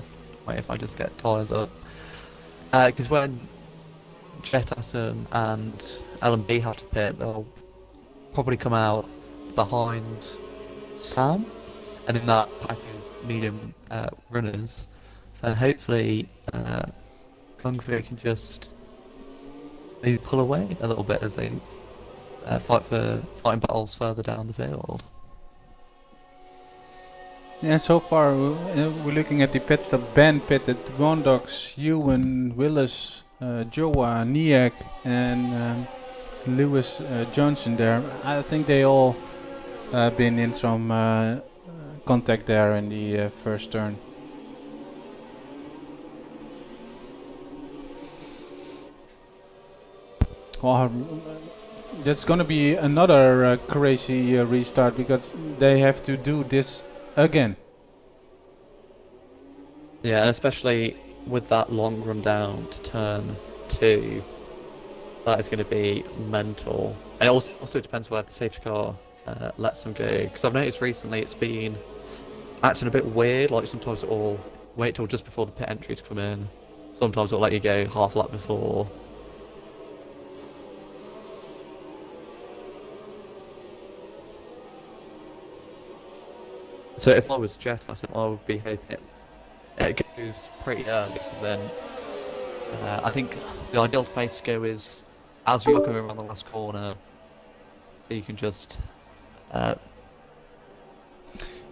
S2: wait, if I just get tires up. Because when Jetason and LMB have to pit, they'll probably come out behind Sam, and in that pack of medium runners, so hopefully Kung Fu can just maybe pull away a little bit as they fighting battles further down the field.
S1: Yeah, so far we're looking at the pit stop. Ben pitted, Rondox, Ewan, Willis, Joa, Niak, and Lewis Johnson there. I think they all been in some contact there in the first turn. Well, that's gonna be another crazy restart, because they have to do this again.
S2: Yeah, and especially with that long run down to turn 2, that is going to be mental. And it also depends where the safety car lets them go. Because I've noticed recently it's been acting a bit weird, like sometimes it'll wait till just before the pit entry to come in. Sometimes it'll let you go half a lap before. So if I was Jet, I would be hoping it goes pretty early, so then I think the ideal place to go is as you're coming around the last corner, so you can just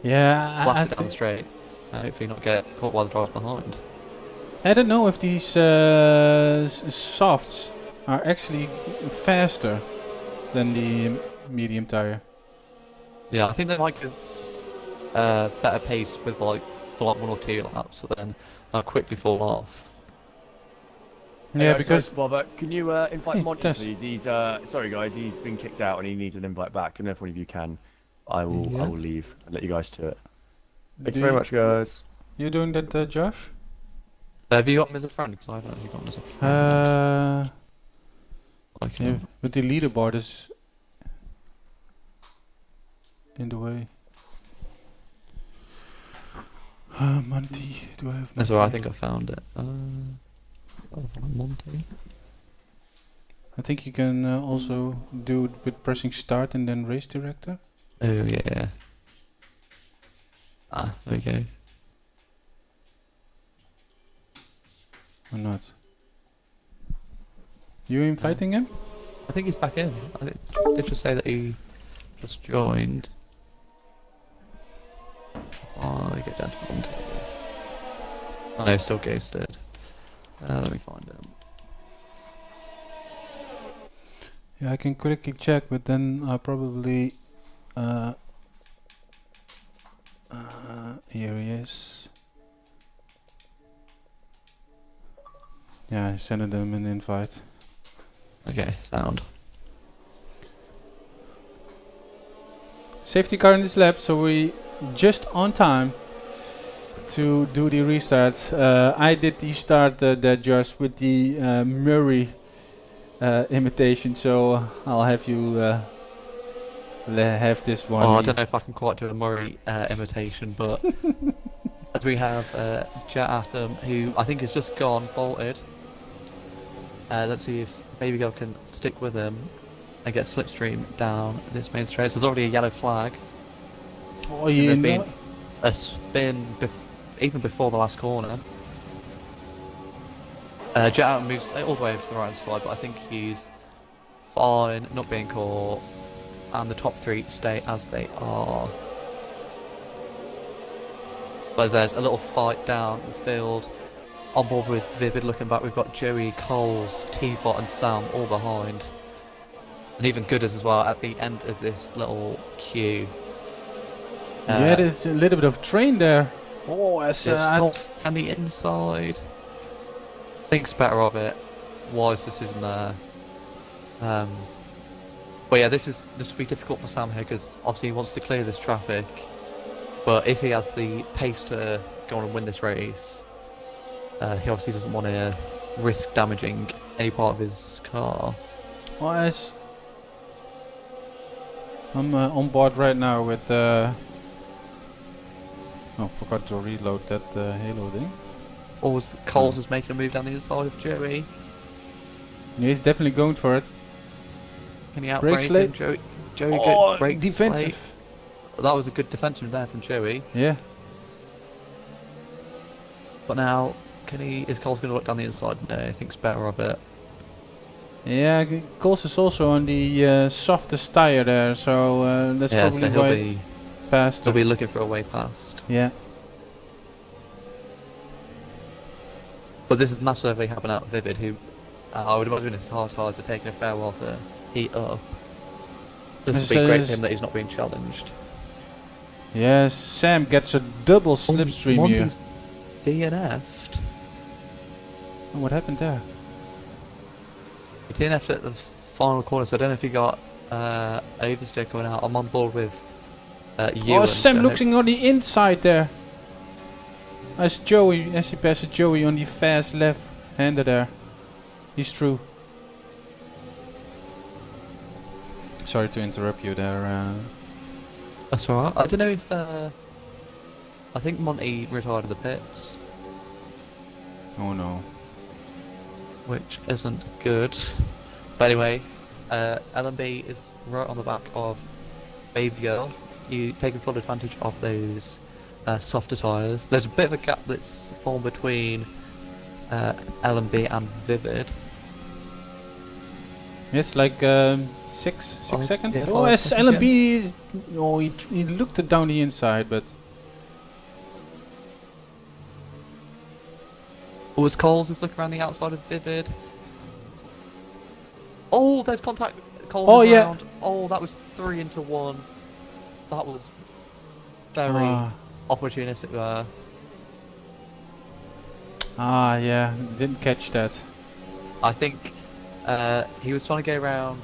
S1: Yeah,
S2: blast it down the straight, and hopefully not get caught by the drivers behind.
S1: I don't know if these softs are actually faster than the medium tire.
S2: Yeah, I think they might give better pace with for 1 or 2 laps, so then they'll quickly fall off.
S1: Yeah, because
S3: sorry, Bob, can you invite
S1: Hey,
S3: Monty,
S1: Tess.
S3: please? He's sorry guys, he's been kicked out and he needs an invite back. And if one of you can, I will leave and let you guys to it. Thank you very much, guys.
S1: You doing that, Josh?
S2: Have you got him as a friend? Because I haven't actually got him as a friend.
S1: Yeah, but the leaderboard is in the way. Monty, do I have Monty?
S2: That's alright, I think I found it. I'll find Monty.
S1: I think you can also do it with pressing start and then race director.
S2: Oh yeah. Ah, there we go.
S1: Or not? You inviting him?
S2: I think he's back in. I think, did just say that he just joined. Oh, I get down to Monty. Oh no, still ghosted. Let me find him.
S1: Yeah, I can quickly check, but then I'll probably... here he is. Yeah, I sent him an invite.
S2: Okay, sound.
S1: Safety car in this lap, so we just on time to do the restart. I did the start that just with the Murray imitation, so I'll have you have this one.
S2: Oh, I don't know if I can quite do a Murray imitation, but as we have Jet Atom, who I think has just gone bolted. Let's see if Baby Girl can stick with him and get Slipstream down this main straight. So there's already a yellow flag.
S1: Oh,
S2: And
S1: you
S2: there's
S1: know.
S2: been a spin even before the last corner. Jet Atom moves all the way over to the right side, but I think he's fine, not being caught. And the top three stay as they are. But there's a little fight down the field. On board with Vivid, looking back, we've got Joey, Coles, T-Bot and Sam all behind. And even Gooders as well at the end of this little queue.
S1: Yeah, there's a little bit of train there. Oh, as
S2: and the inside. Thinks better of it. Wise decision there. But yeah, this will be difficult for Sam here because obviously he wants to clear this traffic. But if he has the pace to go on and win this race, he obviously doesn't want to risk damaging any part of his car.
S1: well, as I'm on board right now with. Oh, forgot to reload that Halo thing.
S2: Coles is making a move down the inside of Joey.
S1: Yeah, he's definitely going for it.
S2: Can he
S1: Brakes
S2: outbrake him?
S1: late.
S2: Joey
S1: Oh,
S2: brakes
S1: defensive.
S2: late. That was a good defensive there from Joey.
S1: Yeah.
S2: But now, is Coles going to look down the inside? No, he thinks better of it.
S1: Yeah, Coles is also on the softest tire there, so that's
S2: Yeah,
S1: probably
S2: so
S1: why
S2: he'll
S1: faster.
S2: be looking for a way past.
S1: Yeah.
S2: But this is massively happening out of Vivid, who I would imagine his hard tires are taking a fair while to heat up. This would be great for him that he's not being challenged.
S1: Yes, Sam gets a double slipstream here.
S2: Monty's DNF'd.
S1: Oh, what happened there?
S2: He DNF'd at the final corner, so I don't know if he got oversteer going out. I'm on board with Ewan.
S1: Oh, Sam
S2: so
S1: looking on the inside there. As he passes Joey on the fast left-hander there. He's through. Sorry to interrupt you there.
S2: That's alright. I don't know if I think Monty retired of the pits,
S1: Oh no.
S2: which isn't good. But anyway, LMB is right on the back of Baby Girl. You taking full advantage of those softer tyres. There's a bit of a gap that's formed between LMB and Vivid.
S1: It's like 6
S2: Five,
S1: seconds.
S2: yeah,
S1: Oh,
S2: 5
S1: as
S2: seconds,
S1: LMB. Oh, he looked it down the inside, but
S2: Oh, as Coles is looking around the outside of Vivid. Oh, there's contact. Coles
S1: Oh,
S2: is
S1: yeah.
S2: round. Oh, that was 3 into 1. That was very opportunistic there.
S1: Yeah, didn't catch that.
S2: I think he was trying to go around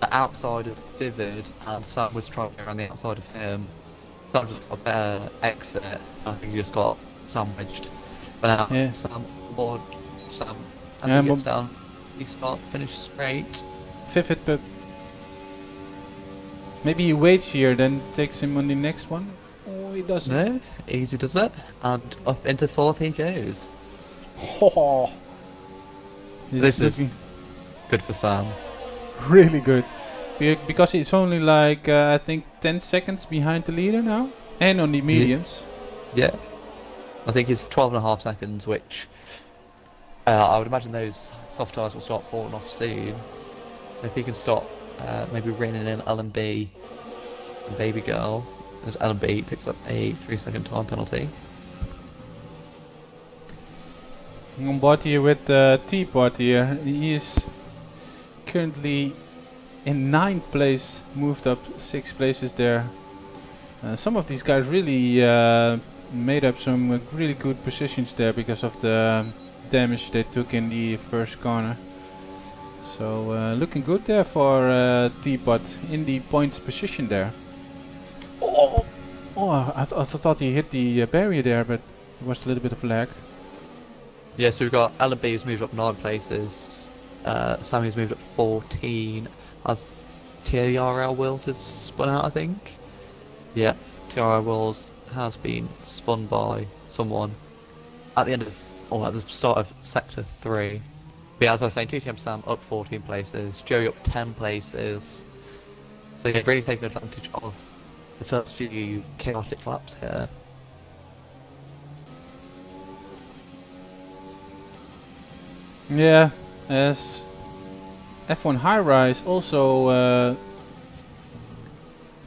S2: the outside of Vivid, and Sam was trying to go around the outside of him. Sam just got a better exit. I think he just got sandwiched. But now
S1: Yeah.
S2: Sam, as
S1: Yeah,
S2: he gets down, he finish straight.
S1: Vivid, but maybe he waits here, then takes him on the next one. Oh, he doesn't.
S2: No, easy does it, and up into 4th he goes.
S1: Oh,
S2: This is
S1: looking
S2: good for Sam.
S1: really good. Because he's only like, I think 10 seconds behind the leader now. And on the mediums.
S2: Yeah. I think it's 12.5 seconds, which I would imagine those soft tyres will start falling off soon. So if he can stop maybe reining in LMB and Baby Girl, as LMB picks up a 3-second time penalty.
S1: I'm on board here with T-Pot here. He is currently in 9th place, moved up 6 places there. Some of these guys really made up some really good positions there because of the damage they took in the first corner. So looking good there for T-Pot in the points position there. Oh, I thought he hit the barrier there, but there was a little bit of lag.
S2: Yeah, so we've got LMB who's moved up 9 places, Sammy's moved up 14, as TRL wheels is spun out, I think. Yeah, TRL wheels has been spun by someone at the end of, or at the start of Sector 3. But yeah, as I was saying, TTM Sam up 14 places, Joey up 10 places. So yeah, really taking advantage of the first few chaotic laps here.
S1: Yeah, as F1 High Rise also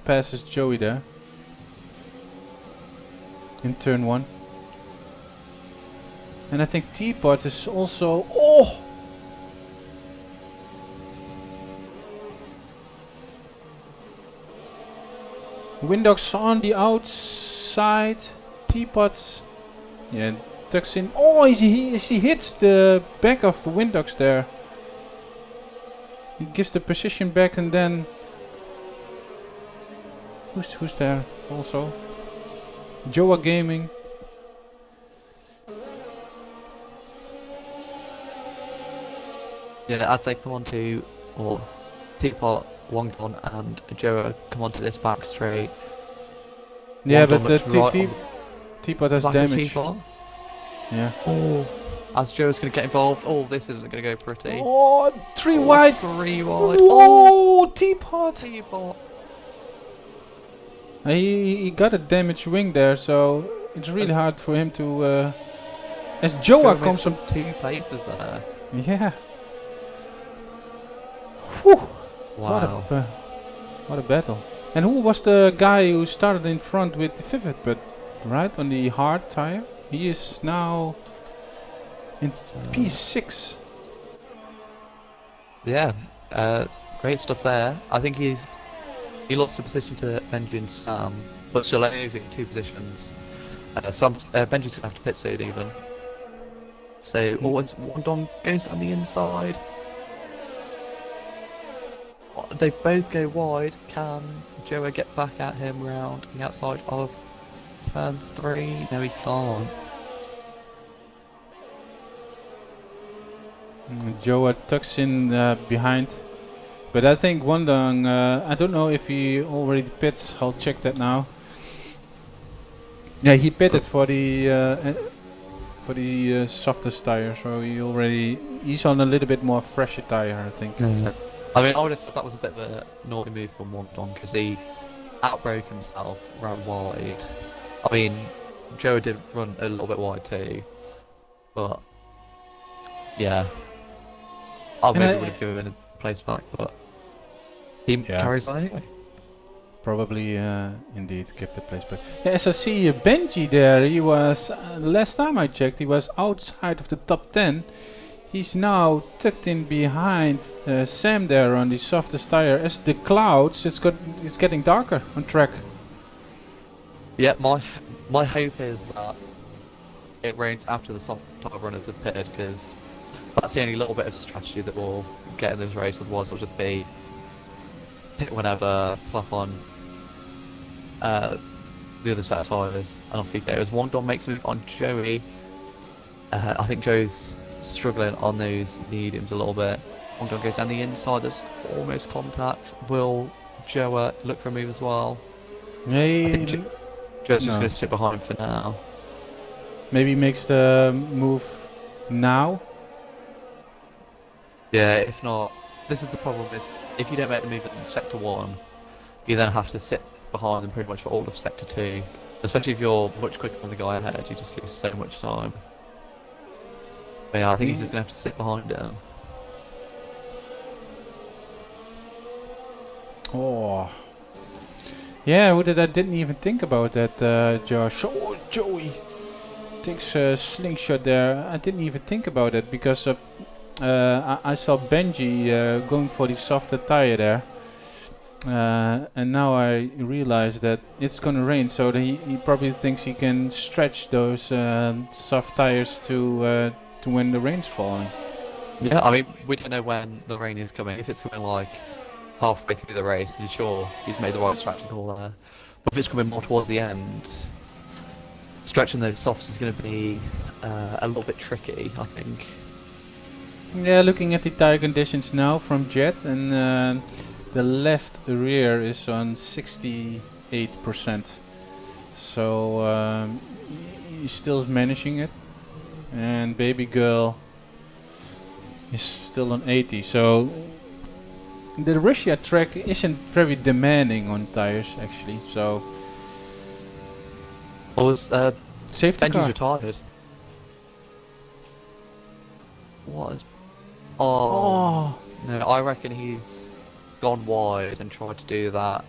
S1: passes Joey there in turn 1. And I think Teapot is also... Oh! Windox on the outside. Teapot... Yeah, tucks in. Oh, he hits the back of the Windox there. He gives the position back and then... Who's there also? Joa Gaming.
S2: Yeah, as they come on to, or Teapot, Longdon and Joa come onto this back straight.
S1: Yeah,
S2: Longdon
S1: but
S2: looks
S1: the
S2: right on
S1: Teapot has
S2: the back of
S1: damage.
S2: Teapot.
S1: Yeah.
S2: Oh, as Joa's going to get involved. Oh, this isn't going to go pretty.
S1: Oh, 3
S2: Oh,
S1: wide.
S2: 3 wide.
S1: Oh, Teapot.
S2: Teapot.
S1: He got a damaged wing there, so it's really hard for him to... as Joa comes from...
S2: 2 places there.
S1: Yeah. Whew.
S2: Wow.
S1: What a battle. And who was the guy who started in front with the Vivid, but right on the hard tire? He is now in P6.
S2: Yeah, great stuff there. I think he lost the position to Benji and Sam, but still losing 2 positions. Benji's gonna have to pit soon even. So always Wandong goes on the inside. They both go wide. Can Joa get back at him round the outside of turn 3? No, he can't.
S1: Joa tucks in behind. But I think Wandong, I don't know if he already pits. I'll check that now. Yeah, he pitted for the softest tire, so he's on a little bit more fresher tire, I think.
S2: I mean, I would have said that was a bit of a naughty move from Wandong because he outbroke himself, ran wide. I mean, Joe did run a little bit wide too, but yeah, I maybe would have given him a place back, but he carries on anyway.
S1: Probably, indeed, give the place back. Yeah, as I see Benji there, he was, last time I checked, he was outside of the top 10. He's now tucked in behind Sam there on the softest tire. As the clouds, it's getting darker on track.
S2: Yeah, my hope is that it rains after the soft tire runners have pitted, because that's the only little bit of strategy that will get in this race. Otherwise, it'll just be pit whenever, slap on the other set of tyres, and off he goes. Wandon makes a move on Joey. I think Joe's struggling on those mediums a little bit. Wandon goes down the inside, there's almost contact. Will Joe look for a move as well? I think Joe's just going to sit behind for now.
S1: Maybe makes the move now?
S2: Yeah, if not, this is the problem, is if you don't make the move in Sector 1, you then have to sit behind them pretty much for all of Sector 2. Especially if you're much quicker than the guy ahead, you just lose so much time. But yeah, I think he's just going to have to sit behind him.
S1: Oh. Yeah, I didn't even think about that, Josh. Oh, Joey takes a slingshot there. I didn't even think about it because of, I saw Benji going for the softer tire there. And now I realize that it's gonna rain, so he probably thinks he can stretch those soft tires to when the rain's falling.
S2: Yeah, I mean, we don't know when the rain is coming. If it's coming like halfway through the race, then sure, he's made the right strategy call there. But if it's coming more towards the end, stretching those softs is going to be a little bit tricky, I think.
S1: Yeah, looking at the tire conditions now from Jet, and The left rear is on 68%. So he's still managing it. And baby girl is still on 80. So the Russia track isn't very demanding on tires actually. So
S2: Was
S1: safety
S2: Benji's
S1: car.
S2: retired. What? Oh. No, I reckon he's gone wide and tried to do that.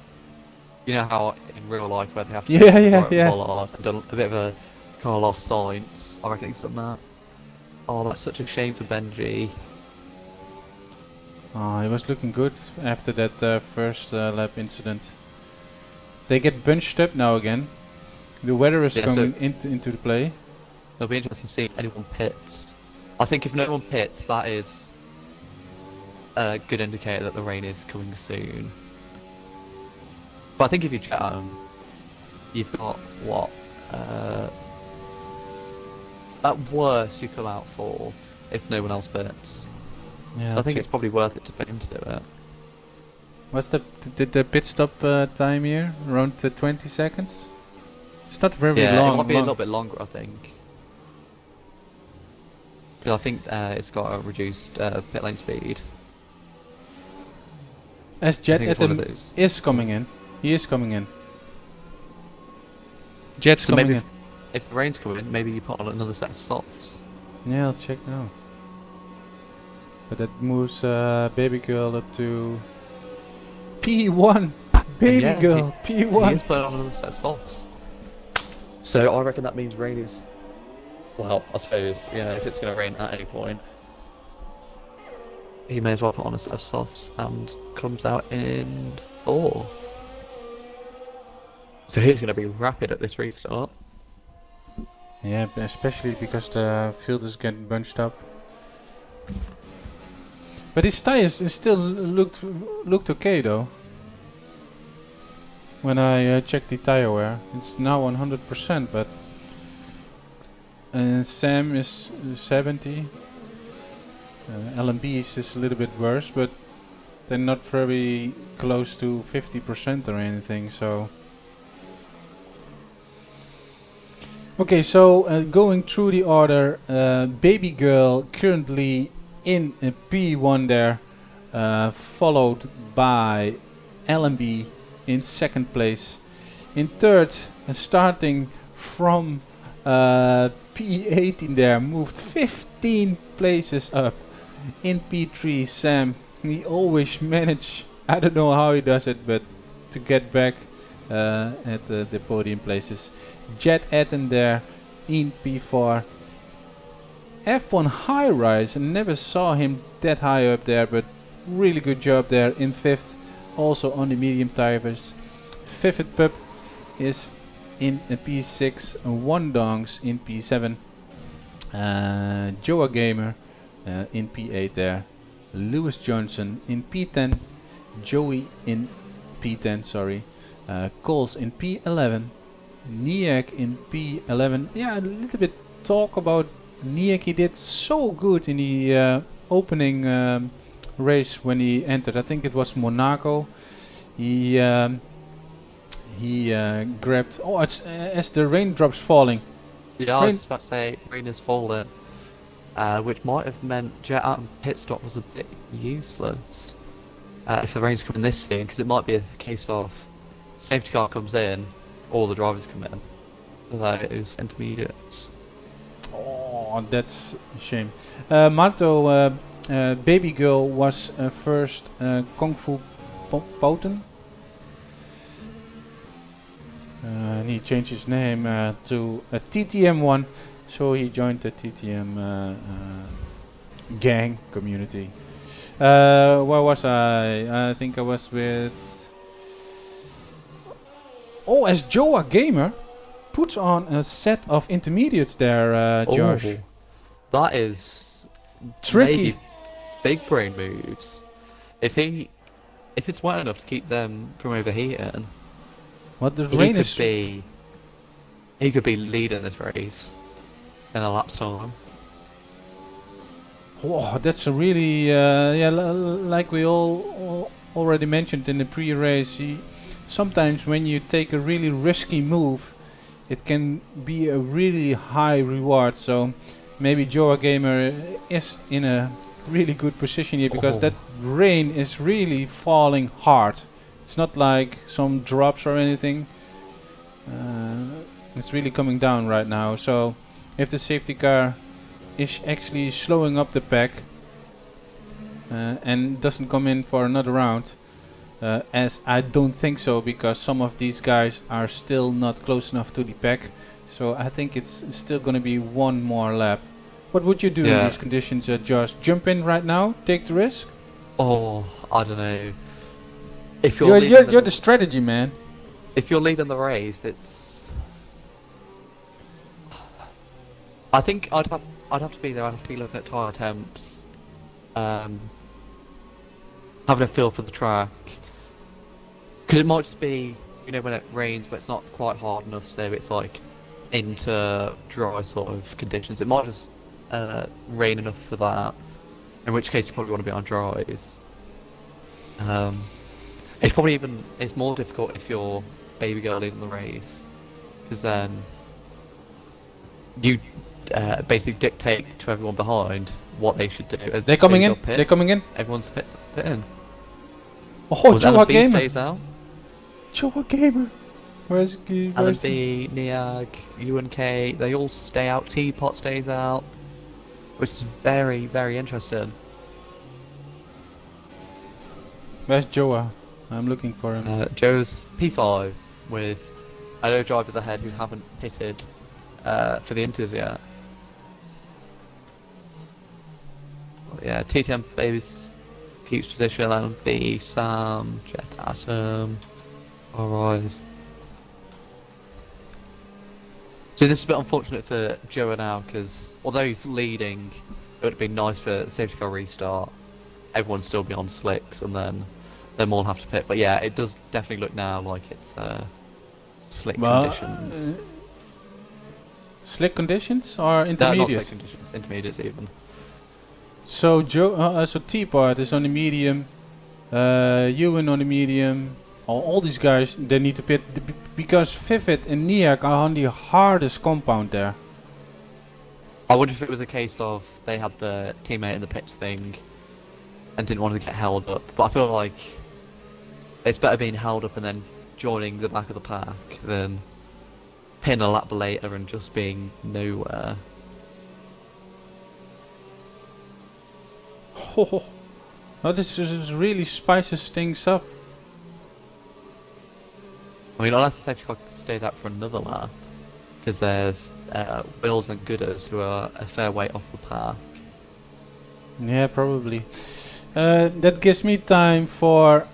S2: You know how in real life where they have to right bollard and done a bit of a Carlos Sainz. I reckon he's done that. Oh, that's such a shame for Benji.
S1: Oh, he was looking good after that first lap incident. They get bunched up now again. The weather is coming into the play.
S2: It'll be interesting to see if anyone pits. I think if no one pits, that is a good indicator that the rain is coming soon. But I think if you jet home, you've got what? At worst, you come out 4th if no one else pits.
S1: Yeah,
S2: I think it's probably worth it to put him to do it.
S1: What's the pit stop time here? Around 20 seconds? It's not very long.
S2: It might be a little bit longer, I think. Because I think it's got a reduced pit lane speed.
S1: As Jet
S2: it's one of
S1: Atom
S2: those.
S1: is coming in. He is coming in. Jet's
S2: So
S1: coming
S2: maybe
S1: in.
S2: if the rain's coming, maybe you put on another set of softs.
S1: Yeah, I'll check now. But that moves baby girl up to P1. Baby
S2: Yeah,
S1: girl,
S2: He
S1: P1.
S2: is putting on another set of softs. So I reckon that means rain is... Well, I suppose, yeah, if it's going to rain at any point, he may as well put on a set of softs and comes out in 4th. So he's going to be rapid at this restart.
S1: Yeah, especially because the field is getting bunched up. But his tires still looked okay though. When I checked the tire wear, it's now 100%, but Sam is 70. LMB is a little bit worse, but they're not very close to 50% or anything. So okay, so going through the order, baby girl currently in P1 there, followed by LMB in 2nd place. In 3rd, starting from P18 there, moved 15 places up. In P3, Sam, he always managed, I don't know how he does it, but to get back at the podium places. Jet Atom there in P4. F1 high rise, I never saw him that high up there, but really good job there in 5th, also on the medium tires. Vivid Pup is in P6, One Dongs in P7, Joa Gamer in P8 there, Lewis Johnson in P10, Joey in P10, sorry, Coles in P11, Niak in P11. Yeah, a little bit talk about Niak. He did so good in the opening race when he entered. I think it was Monaco. He grabbed. Oh, it's as the raindrops falling.
S2: Yeah, I was about to say rain has fallen, which might have meant Jet Atom pit stop was a bit useless if the rain's coming this soon, because it might be a case of safety car comes in, all the drivers come in. Those intermediates.
S1: Oh, that's a shame. Marto, baby girl was first Kung Fu Poten. And he changed his name to a TTM1, so he joined the TTM gang community. Where was I? I think I was with... Oh, as Joa Gamer puts on a set of intermediates there, Josh.
S2: Oh, that is
S1: Tricky.
S2: maybe big brain moves. If it's wet enough to keep them from overheating,
S1: What the rain is...
S2: he could be leading this race in a lap's time.
S1: Oh, that's a really... yeah, like we all already mentioned in the pre-race, sometimes when you take a really risky move, it can be a really high reward. So maybe Joa Gamer is in a really good position here because that rain is really falling hard. It's not like some drops or anything. It's really coming down right now. So if the safety car is actually slowing up the pack and doesn't come in for another round, as I don't think so, because some of these guys are still not close enough to the pack. So I think it's still going to be one more lap. What would you do in these conditions, Josh? Jump in right now? Take the risk?
S2: Oh, I don't know. If
S1: You're the strategy man.
S2: If you're leading the race, it's. I think I'd have to be there. I'd have to be looking at tyre temps, having a feel for the track. Because it might just be, you know, when it rains, but it's not quite hard enough, so it's like into dry sort of conditions. It might just rain enough for that, in which case you probably want to be on dries. It's more difficult if you're baby girl leading the race, because then you basically dictate to everyone behind what they should do. As
S1: They're coming
S2: baby
S1: in.
S2: girl pits,
S1: They're coming in.
S2: Everyone's pitting.
S1: Oh, Joa Gamer.
S2: stays out.
S1: Joa Gamer. Where's
S2: LB, Niag, UNK, they all stay out. Teapot stays out, which is very, very interesting.
S1: Where's Joa? I'm looking for him.
S2: Joe's P5 with other drivers ahead who haven't pitted for the inters yet. Well, yeah, TTM Babies keeps position, LB, Sam, Jet Atom, Arise. So this is a bit unfortunate for Joe now, because although he's leading, it would have been nice for the safety car restart. Everyone still be on slicks, and then them all have to pit. But yeah, it does definitely look now like it's slick conditions.
S1: Slick conditions or
S2: No,
S1: intermediate?
S2: not slick conditions, intermediates even.
S1: So so Teapot is on the medium, Ewan on the medium. All these guys, they need to pit because Vivid and Niak are on the hardest compound there.
S2: I wonder if it was a case of they had the teammate in the pits thing and didn't want to get held up. But I feel like it's better being held up and then joining the back of the pack than pin a lap later and just being nowhere.
S1: Oh, this just really spices things up.
S2: I mean, unless the safety car stays out for another lap, because there's Wills and Gooders who are a fair way off the pack.
S1: Yeah, probably. That gives me time for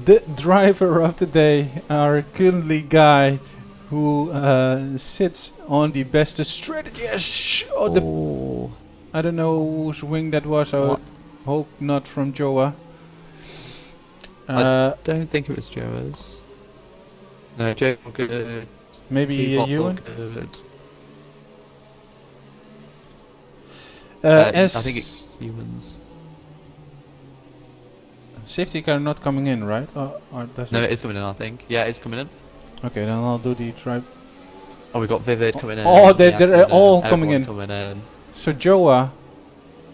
S1: the driver of the day, our currently guy who sits on the best strategy. I don't know whose wing that was. I hope not from Joa.
S2: I don't think it was Joe's. No, Joe good.
S1: Maybe Ewan.
S2: Good.
S1: I
S2: I think it's Ewan's.
S1: Safety car not coming in, right? Or does
S2: No,
S1: it?
S2: it is coming in, I think. Yeah, it's coming in.
S1: Okay, then I'll do the drive.
S2: Oh, we got Vivid coming in.
S1: Oh, they're
S2: coming
S1: all
S2: in,
S1: coming
S2: everyone
S1: in.
S2: coming in.
S1: So Joa.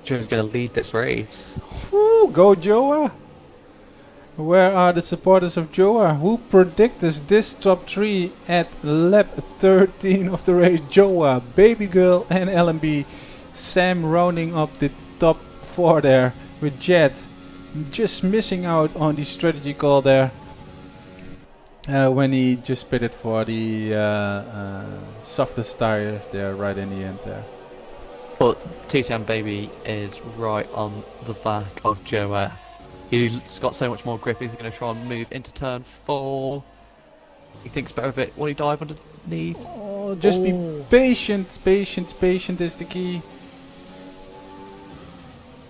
S2: Joe's going to lead this race.
S1: Woo, go Joa! Where are the supporters of Joa? Who predicted this top 3 at lap 13 of the race? Joa, Baby Girl and LMB. Sam rounding up the top 4 there with Jet. Just missing out on the strategy call there. When he just pitted for the softest tire there right in the end there.
S2: But TTM Baby is right on the back of Joe. He's got so much more grip. He's going to try and move into turn 4. He thinks better of it. Will he dive underneath?
S1: Oh, just be patient. Patient is the key.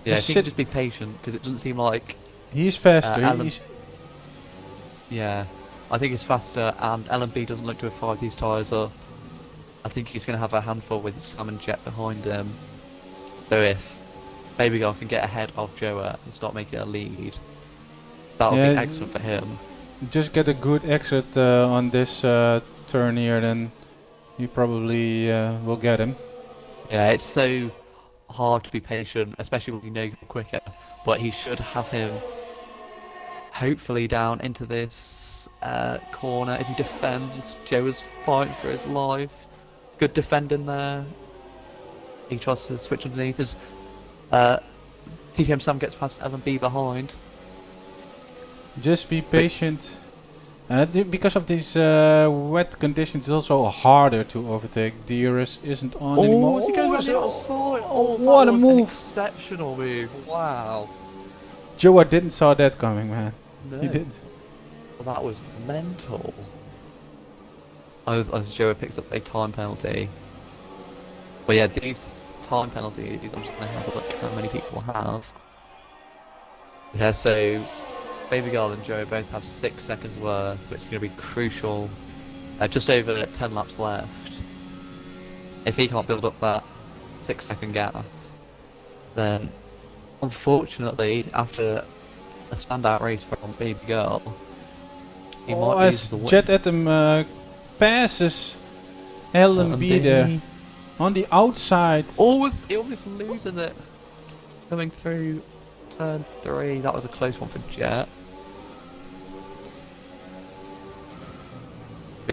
S2: Yeah,
S1: Just
S2: if you can just be patient, because it doesn't seem like...
S1: He's faster.
S2: Yeah, I think he's faster, and LMB doesn't look to have fired these tyres up. I think he's going to have a handful with Sam and Jet behind him. So if Baby Girl can get ahead of Joa and start making a lead, That would
S1: Yeah,
S2: be excellent for him.
S1: just get a good exit on this turn here, then you probably will get him.
S2: Yeah, it's so hard to be patient, especially when you know you're quicker. But he should have him hopefully down into this corner as he defends. Joe is fighting for his life. Good defending there. He tries to switch underneath as TTM Sam gets past LMB behind.
S1: Just be patient. Because of these wet conditions, it's also harder to overtake. DRS isn't on anymore.
S2: As he goes round the outside.
S1: What
S2: that
S1: a
S2: was
S1: move.
S2: An exceptional move. Wow.
S1: Joa didn't saw that coming, man.
S2: No.
S1: He didn't.
S2: That was mental. As Joe picks up a time penalty. But yeah, these time penalties, I'm just going to have a look how many people have. Yeah, so Baby Girl and Joe both have 6 seconds worth, which is going to be crucial. Just over 10 laps left. If he can't build up that 6-second gap, then unfortunately, after a standout race from Baby Girl, he might lose
S1: as
S2: the win.
S1: Jet Atom passes LMB there on the outside.
S2: Almost losing it. Coming through turn 3, that was a close one for Jet.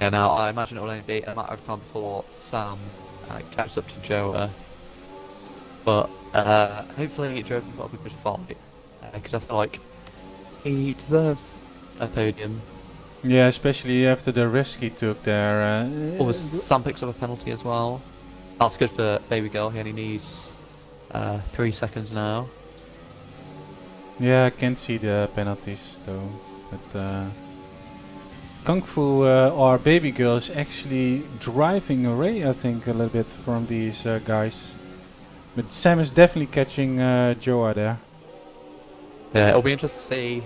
S2: Yeah, now I imagine it will only be a matter of time before Sam catches up to Joa. But hopefully Joa can put up a good fight, because I feel like he deserves a podium.
S1: Yeah, especially after the risk he took there.
S2: Or Sam picks up a penalty as well. That's good for Baby Girl, he only needs 3 seconds now.
S1: Yeah, I can see the penalties though. But Kung Fu or Baby Girl is actually driving away, I think, a little bit from these guys. But Sam is definitely catching Joa there.
S2: Yeah, it'll be interesting to see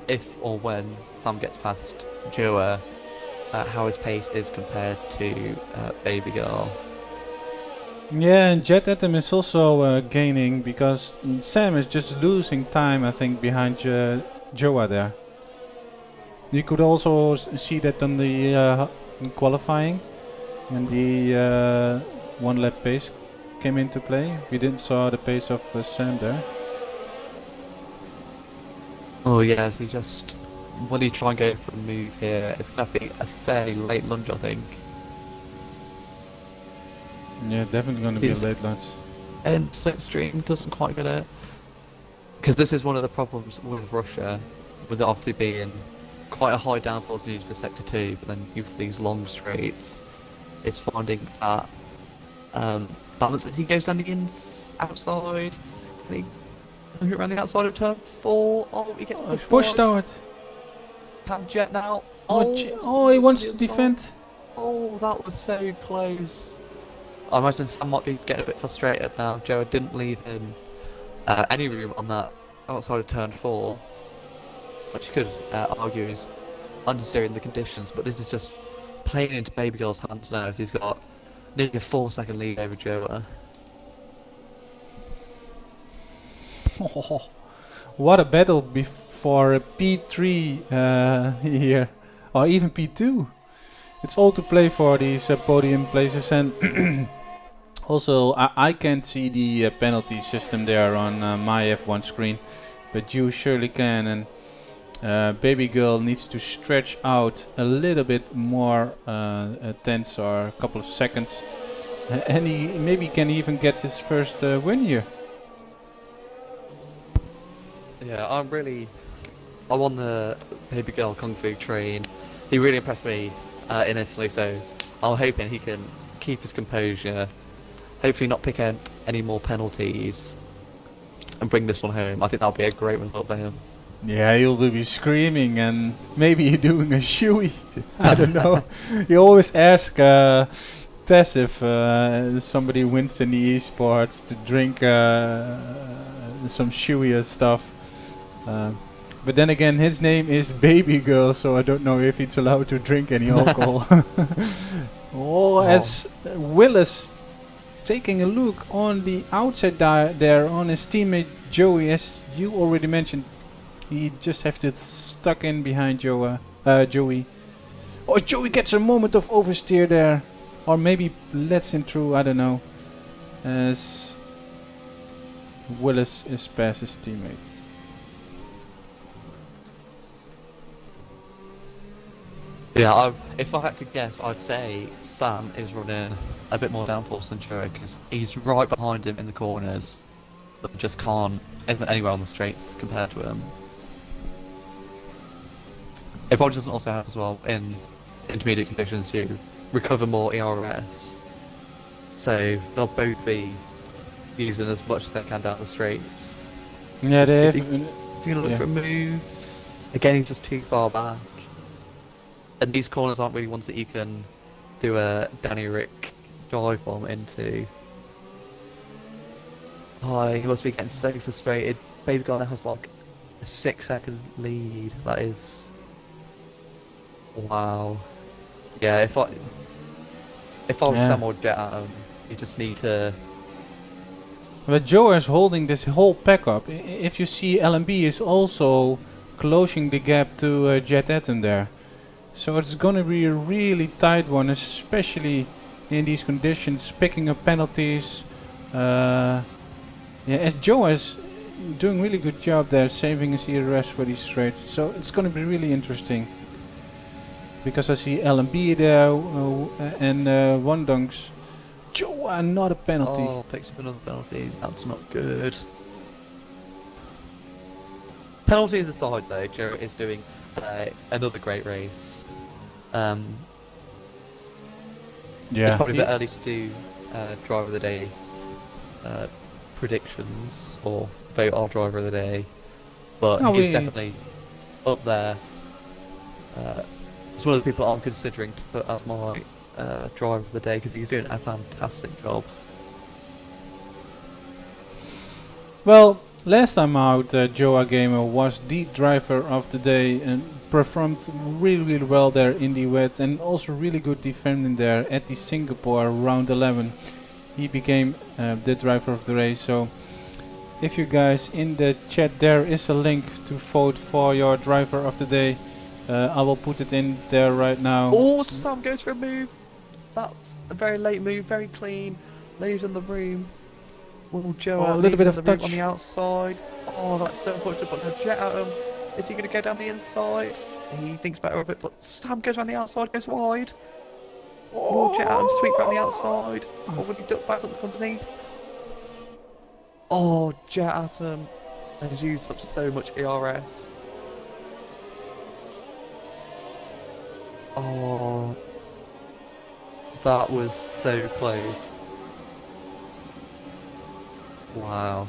S2: if or when Sam gets past Joa, how his pace is compared to Baby Girl.
S1: Yeah, and Jet Atom is also gaining because Sam is just losing time, I think, behind Joa there. You could also see that on the in qualifying when the 1 lap pace came into play. We didn't saw the pace of Sam there.
S2: Oh yeah, so when you try and go for a move here, it's going to be a fairly late lunge, I think.
S1: Yeah, definitely going to be a late lunch.
S2: And Slipstream doesn't quite get it. Because this is one of the problems with Russia, with it obviously being quite a high downforce needed for Sector 2, but then you've these long straights. It's finding that balance as he goes down the outside. And he around the outside of turn 4. Oh, he gets pushed
S1: out.
S2: Pat Jet now.
S1: Oh, he wants to defend.
S2: Oh, that was so close. I imagine Sam might be getting a bit frustrated now. Joe didn't leave him any room on that outside of turn 4, which you could argue is understeering the conditions, but this is just playing into Baby Girl's hands now as he's got nearly a 4-second lead over Joe.
S1: What a battle before P3 here, or even P2. It's all to play for these podium places, and also I can't see the penalty system there on my F1 screen, but you surely can. And Baby Girl needs to stretch out a little bit more tenths or a couple of seconds, and he maybe can even get his first win here.
S2: Yeah, I'm on the Baby Girl Kung Fu train. He really impressed me in Italy, so I'm hoping he can keep his composure, hopefully not pick any more penalties, and bring this one home. I think that'll be a great result for him.
S1: Yeah, he'll be screaming and maybe doing a shoey. I don't know. You always ask Tess if somebody wins in the esports to drink some shoey stuff. But then again, his name is Baby Girl, so I don't know if he's allowed to drink any alcohol. As Willis taking a look on the outside there on his teammate Joey, as you already mentioned, He just have to stuck in behind Joey. Oh, Joey gets a moment of oversteer there. Or maybe lets him through, I don't know. As Willis is past his teammates.
S2: Yeah, if I had to guess, I'd say Sam is running a bit more downforce than Joe because he's right behind him in the corners, but just isn't anywhere on the straights compared to him. It probably doesn't also help as well in intermediate conditions to recover more ERS, so they'll both be using as much as they can down the straights.
S1: Yeah,
S2: Is he going to look
S1: yeah.
S2: for a move? Again, he's just too far back. And these corners aren't really ones that you can do a Danny Rick dive bomb into. Oh, he must be getting so frustrated. Baby Gunner has like a 6 seconds lead. That is... Wow. Yeah, if I was Sam or Jet Atom, you just need to...
S1: But Joe is holding this whole pack up. If you see LMB is also closing the gap to Jet Atom there. So it's gonna be a really tight one, especially in these conditions, picking up penalties. Yeah, as Joe is doing really good job there, saving his ERS for these straights. So it's gonna be really interesting. Because I see LMB there and Wondunks. Joe, another penalty.
S2: Oh, picks up another penalty. That's not good. Penalties aside though, Jarrett is doing another great race. It's probably a bit early to do driver of the day predictions or vote our driver of the day, but he's definitely up there. It's one of the people I'm considering to put as my driver of the day because he's doing a fantastic job.
S1: Well, last time out, Joa Gamer was the driver of the day and performed really well there in the wet and also really good defending there at the Singapore round 11. He became the driver of the race. So if you guys in the chat, there is a link to vote for your driver of the day. I will put it in there right now.
S2: Oh, Sam goes for a move. That's a very late move, very clean. Leaves in the room. Will Joe
S1: a little bit of touch
S2: on the outside. Oh, that's so unfortunate. But no, Jet Atom. Is he going to go down the inside? He thinks better of it, but Sam goes around the outside, goes wide. Will Jet Atom sweep around the outside? Or will he duck back up underneath? Oh, Jet Atom has used up so much ERS. Oh, that was so close. Wow.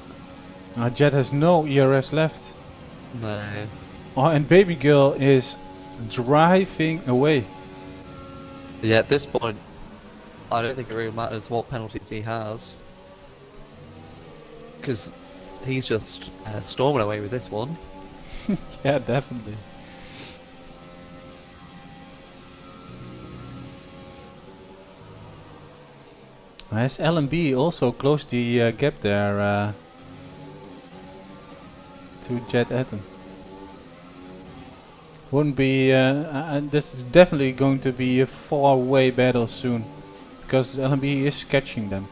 S1: Jet has no ERS left.
S2: No.
S1: Oh, and Baby Girl is driving away.
S2: Yeah, at this point, I don't think it really matters what penalties he has. Because he's just storming away with this one.
S1: Yeah, definitely. Has LMB also closed the gap there to Jet Atom? Wouldn't be. This is definitely going to be a four-way battle soon, because LMB is catching them.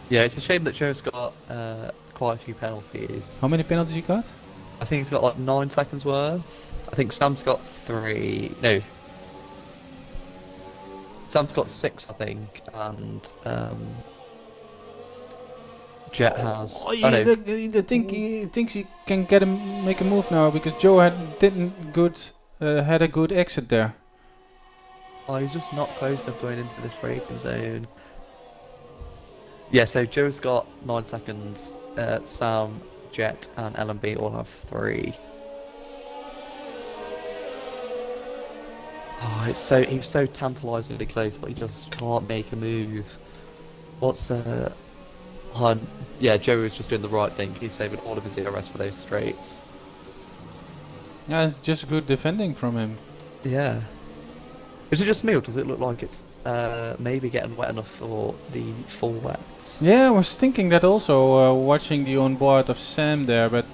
S2: Yeah, it's a shame that Joe's got quite a few penalties.
S1: How many penalties you got?
S2: I think he's got like 9 seconds worth. I think Sam's got 3. No. Sam's got 6, I think, and Jet has.
S1: Oh, yeah,
S2: no.
S1: I think he thinks he can make a move now because Joe had a good exit there.
S2: Oh, he's just not close enough going into this braking zone. Yeah, so Joe's got 9 seconds. Sam, Jet, and LMB all have 3. Oh, he's so tantalisingly close, but he just can't make a move. Yeah, Joe is just doing the right thing. He's saving all of his ERS for those straights.
S1: Yeah, just good defending from him.
S2: Yeah. Is it just me, or does it look like it's maybe getting wet enough for the full wets?
S1: Yeah, I was thinking that also watching the onboard of Sam there, but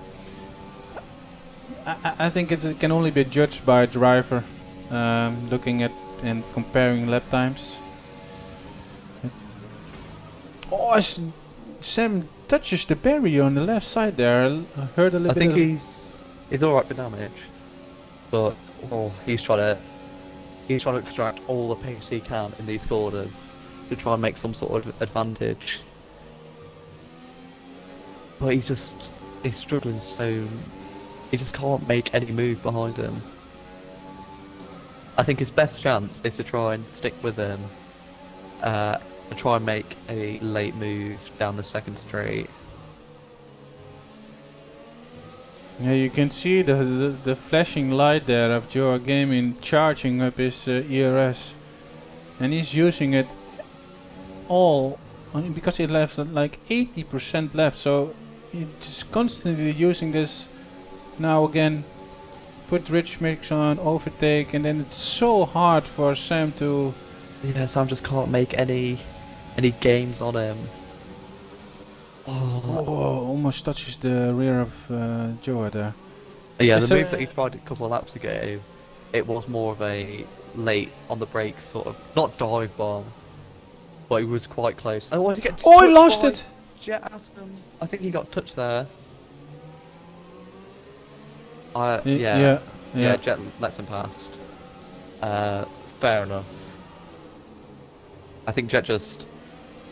S1: I think it can only be judged by a driver, looking at and comparing lap times. Oh, Sam touches the barrier on the left side there. I heard a little
S2: I
S1: bit.
S2: think
S1: of
S2: he's alright for damage, but he's trying to extract all the pace he can in these corners to try and make some sort of advantage. But he's struggling so he just can't make any move behind him. I think his best chance is to try and stick with him, and try and make a late move down the second straight.
S1: Yeah, you can see the flashing light there of Joe Gaming charging up his ERS, and he's using it all because it left like 80% left. So he's just constantly using this. Now again, put rich mix on, overtake, and then it's so hard for Sam to.
S2: Yeah, Sam just can't make any gains on him.
S1: Oh, almost touches the rear of Joe there.
S2: Yeah, the
S1: So,
S2: move that he tried a couple of laps ago, it was more of a late on the brake sort of, not dive bomb, but he was quite close. I wanted to get
S1: Oh, he lost it!
S2: Jet Atom. I think he got touched there. Yeah, Jet lets him past. Fair enough. I think Jet just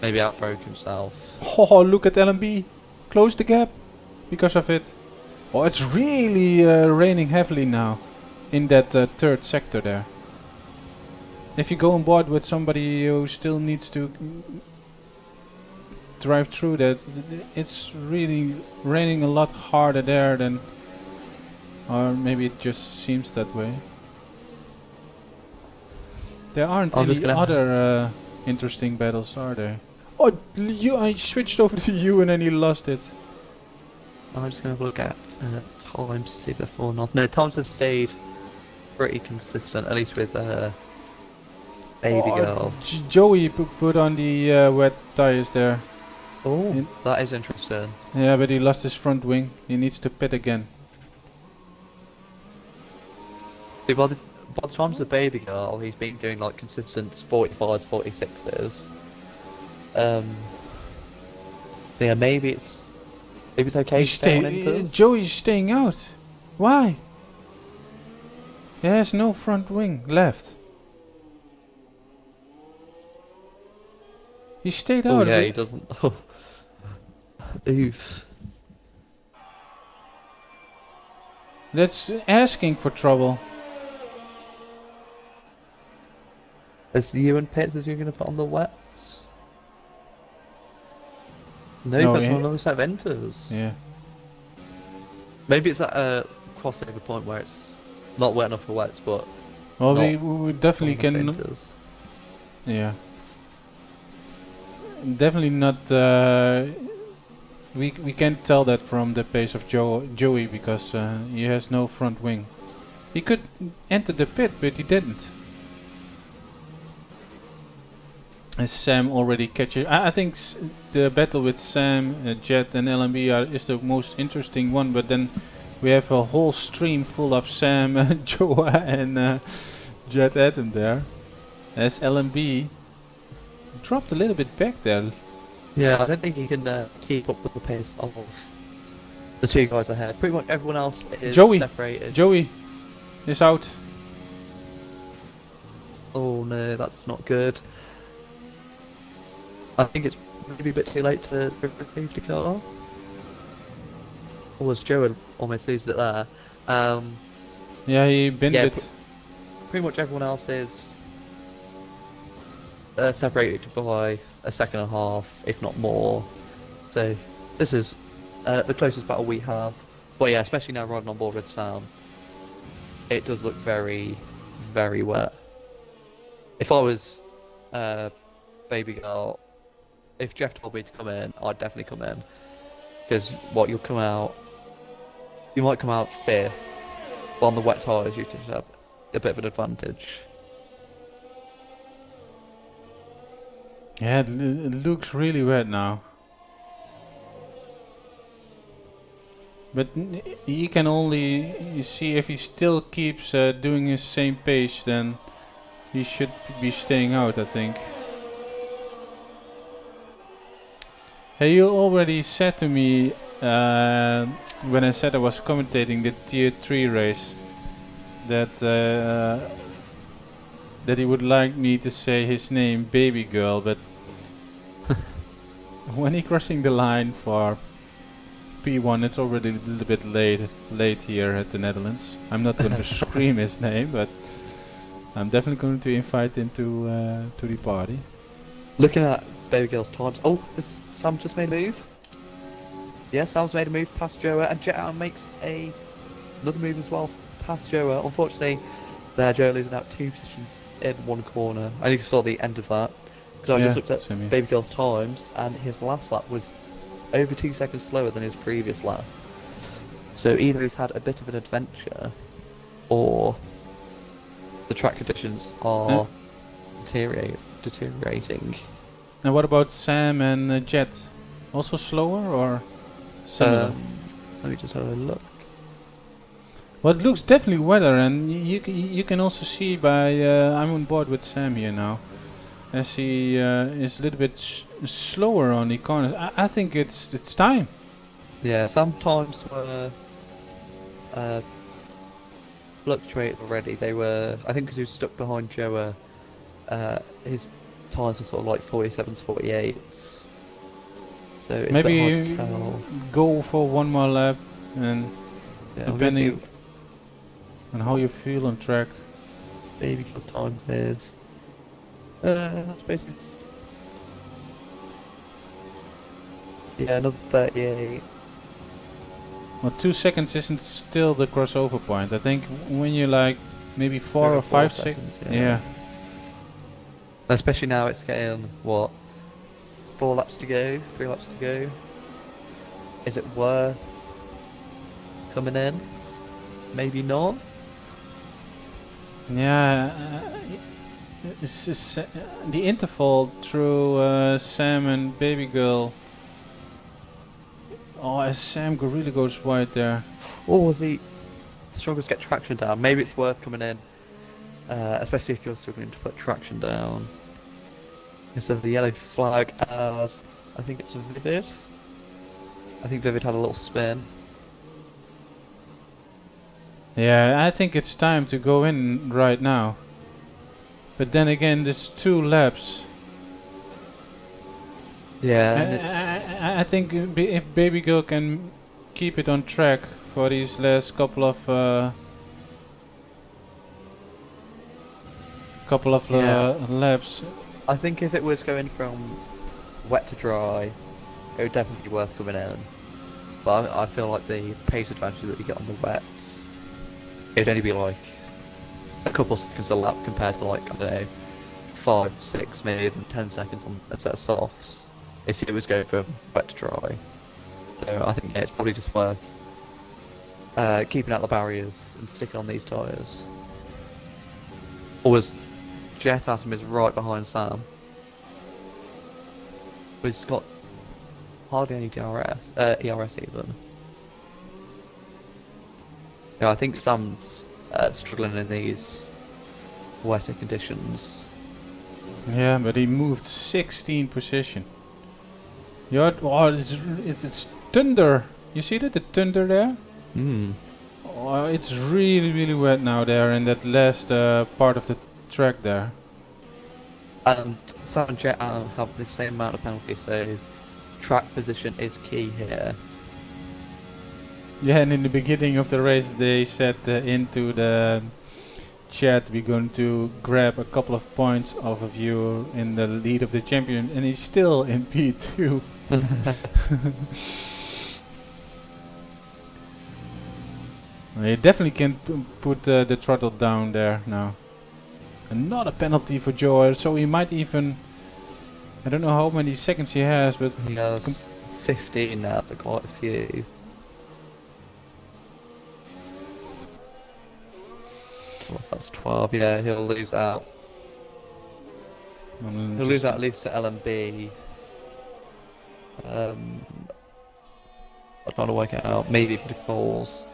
S2: maybe outbroke himself.
S1: Oh, look at LMB. Close the gap because of it. Oh, it's really raining heavily now in that third sector there. If you go on board with somebody who still needs to drive through that, it's really raining a lot harder there than, or maybe it just seems that way. There aren't any other interesting battles, are there? Oh, I switched over to you and then you lost it.
S2: I'm just going to look at times to see if they're falling off. No, times have stayed pretty consistent, at least with Baby Girl.
S1: Joey put on the wet tires there.
S2: Oh, that is interesting.
S1: Yeah, but he lost his front wing. He needs to pit again.
S2: See, by the times of Baby Girl, he's been doing like consistent 45s, 46s. So yeah, maybe it's okay to stay on inters.
S1: Joey's staying out. Why? He has no front wing left. He stayed out.
S2: Oh yeah, he doesn't. Oof.
S1: That's asking for trouble.
S2: Is you and Pitts you're going to put on the wets? No,
S1: No,
S2: that's
S1: yeah.
S2: on another set of enters.
S1: Yeah.
S2: Maybe it's at a crossover point where it's not wet enough for wets, but
S1: Well,
S2: not
S1: we definitely
S2: wet enough
S1: can.
S2: for enters.
S1: Yeah. Definitely not. We can't tell that from the pace of Joey because he has no front wing. He could enter the pit, but he didn't. As Sam already catches, I think the battle with Sam, Jet, and LMB is the most interesting one. But then we have a whole stream full of Sam, Joa, and Jet Adam there. As LMB dropped a little bit back there.
S2: Yeah, I don't think he can keep up with the pace of the two guys ahead. Pretty much everyone else is separated.
S1: Joey is out.
S2: Oh no, that's not good. I think it's maybe a bit too late to retrieve the car. Or was Joe almost loses it there?
S1: Yeah, he binned
S2: Yeah,
S1: it.
S2: Pretty much everyone else is separated by a second and a half, if not more. So this is the closest battle we have. But yeah, especially now riding on board with Sam, it does look very, very wet. If I was Baby Girl, if Jeff told me to come in, I'd definitely come in. Because you might come out fifth, but on the wet tyres you just have a bit of an advantage.
S1: Yeah, it looks really wet now. But he can only see if he still keeps doing his same pace, then he should be staying out, I think. Hey, you already said to me when I said I was commentating the tier 3 race that that he would like me to say his name, Baby Girl, but when he crossing the line for P1, it's already a little bit late here at the Netherlands. I'm not going to scream his name, but I'm definitely going to invite him to the party.
S2: Looking at Baby Girl's times. Oh, Sam just made a move. Yeah, Sam's made a move past Joa, and Jet Out makes another move as well past Joa. Unfortunately, there Joa losing out 2 positions in one corner. I only saw the end of that because I just looked at Baby Girl's times, and his last lap was over 2 seconds slower than his previous lap. So either he's had a bit of an adventure, or the track conditions are deteriorating.
S1: And what about Sam and Jet? Also slower or similar?
S2: Let me just have a look.
S1: Well, it looks definitely wetter, and you can also see by I'm on board with Sam here now, as he is a little bit slower on the corners. I think it's time.
S2: Yeah, sometimes were fluctuated already. They were, I think, because he was stuck behind Joa. His times were sort of like 47s, 48s. So it's
S1: maybe
S2: a bit hard to tell.
S1: Go for one more lap, and
S2: Yeah,
S1: depending on how you feel on track.
S2: Baby Girl's times is that's basically another 38.
S1: Well, 2 seconds isn't still the crossover point. I think when you're like maybe 4 or 5 seconds. Yeah.
S2: Especially now it's getting, what, 4 laps to go, 3 laps to go. Is it worth coming in? Maybe not.
S1: Yeah, it's just, the interval through Sam and Baby Girl. Oh, as Sam really goes wide there.
S2: Or was he struggles to get traction down? Maybe it's worth coming in, especially if you're struggling to put traction down. Instead of the yellow flag as, I think it's Vivid. I think Vivid had a little spin.
S1: Yeah, I think it's time to go in right now. But then again, it's 2 laps.
S2: Yeah, and
S1: I think if Baby Girl can keep it on track for these last couple of laps.
S2: I think if it was going from wet to dry, it would definitely be worth coming in. But I feel like the pace advantage that you get on the wets, it'd only be like a couple seconds a lap compared to, like, I don't know, 5, 6, maybe even 10 seconds on a set of softs if it was going from wet to dry. So I think it's probably just worth keeping out the barriers and sticking on these tyres. Always Jet Atom is right behind Sam. But he's got hardly any ERS even. Yeah, I think Sam's struggling in these wetter conditions.
S1: Yeah, but he moved 16 position. Yeah, oh, it's thunder. You see that, the thunder there? Oh, it's really wet now there in that last part of the track there.
S2: And Sam and Jet have the same amount of penalty, so track position is key here.
S1: Yeah, and in the beginning of the race they said into the chat we're going to grab a couple of points off of you in the lead of the champion, and he's still in P2. You definitely can put the throttle down there now. And not a penalty for Joe, so he might even, I don't know how many seconds he has, but
S2: he has 15 now, so quite a few. Well, that's 12, yeah, he'll lose out. He'll lose out at least to LMB. I'm trying to work it out. Maybe for the calls.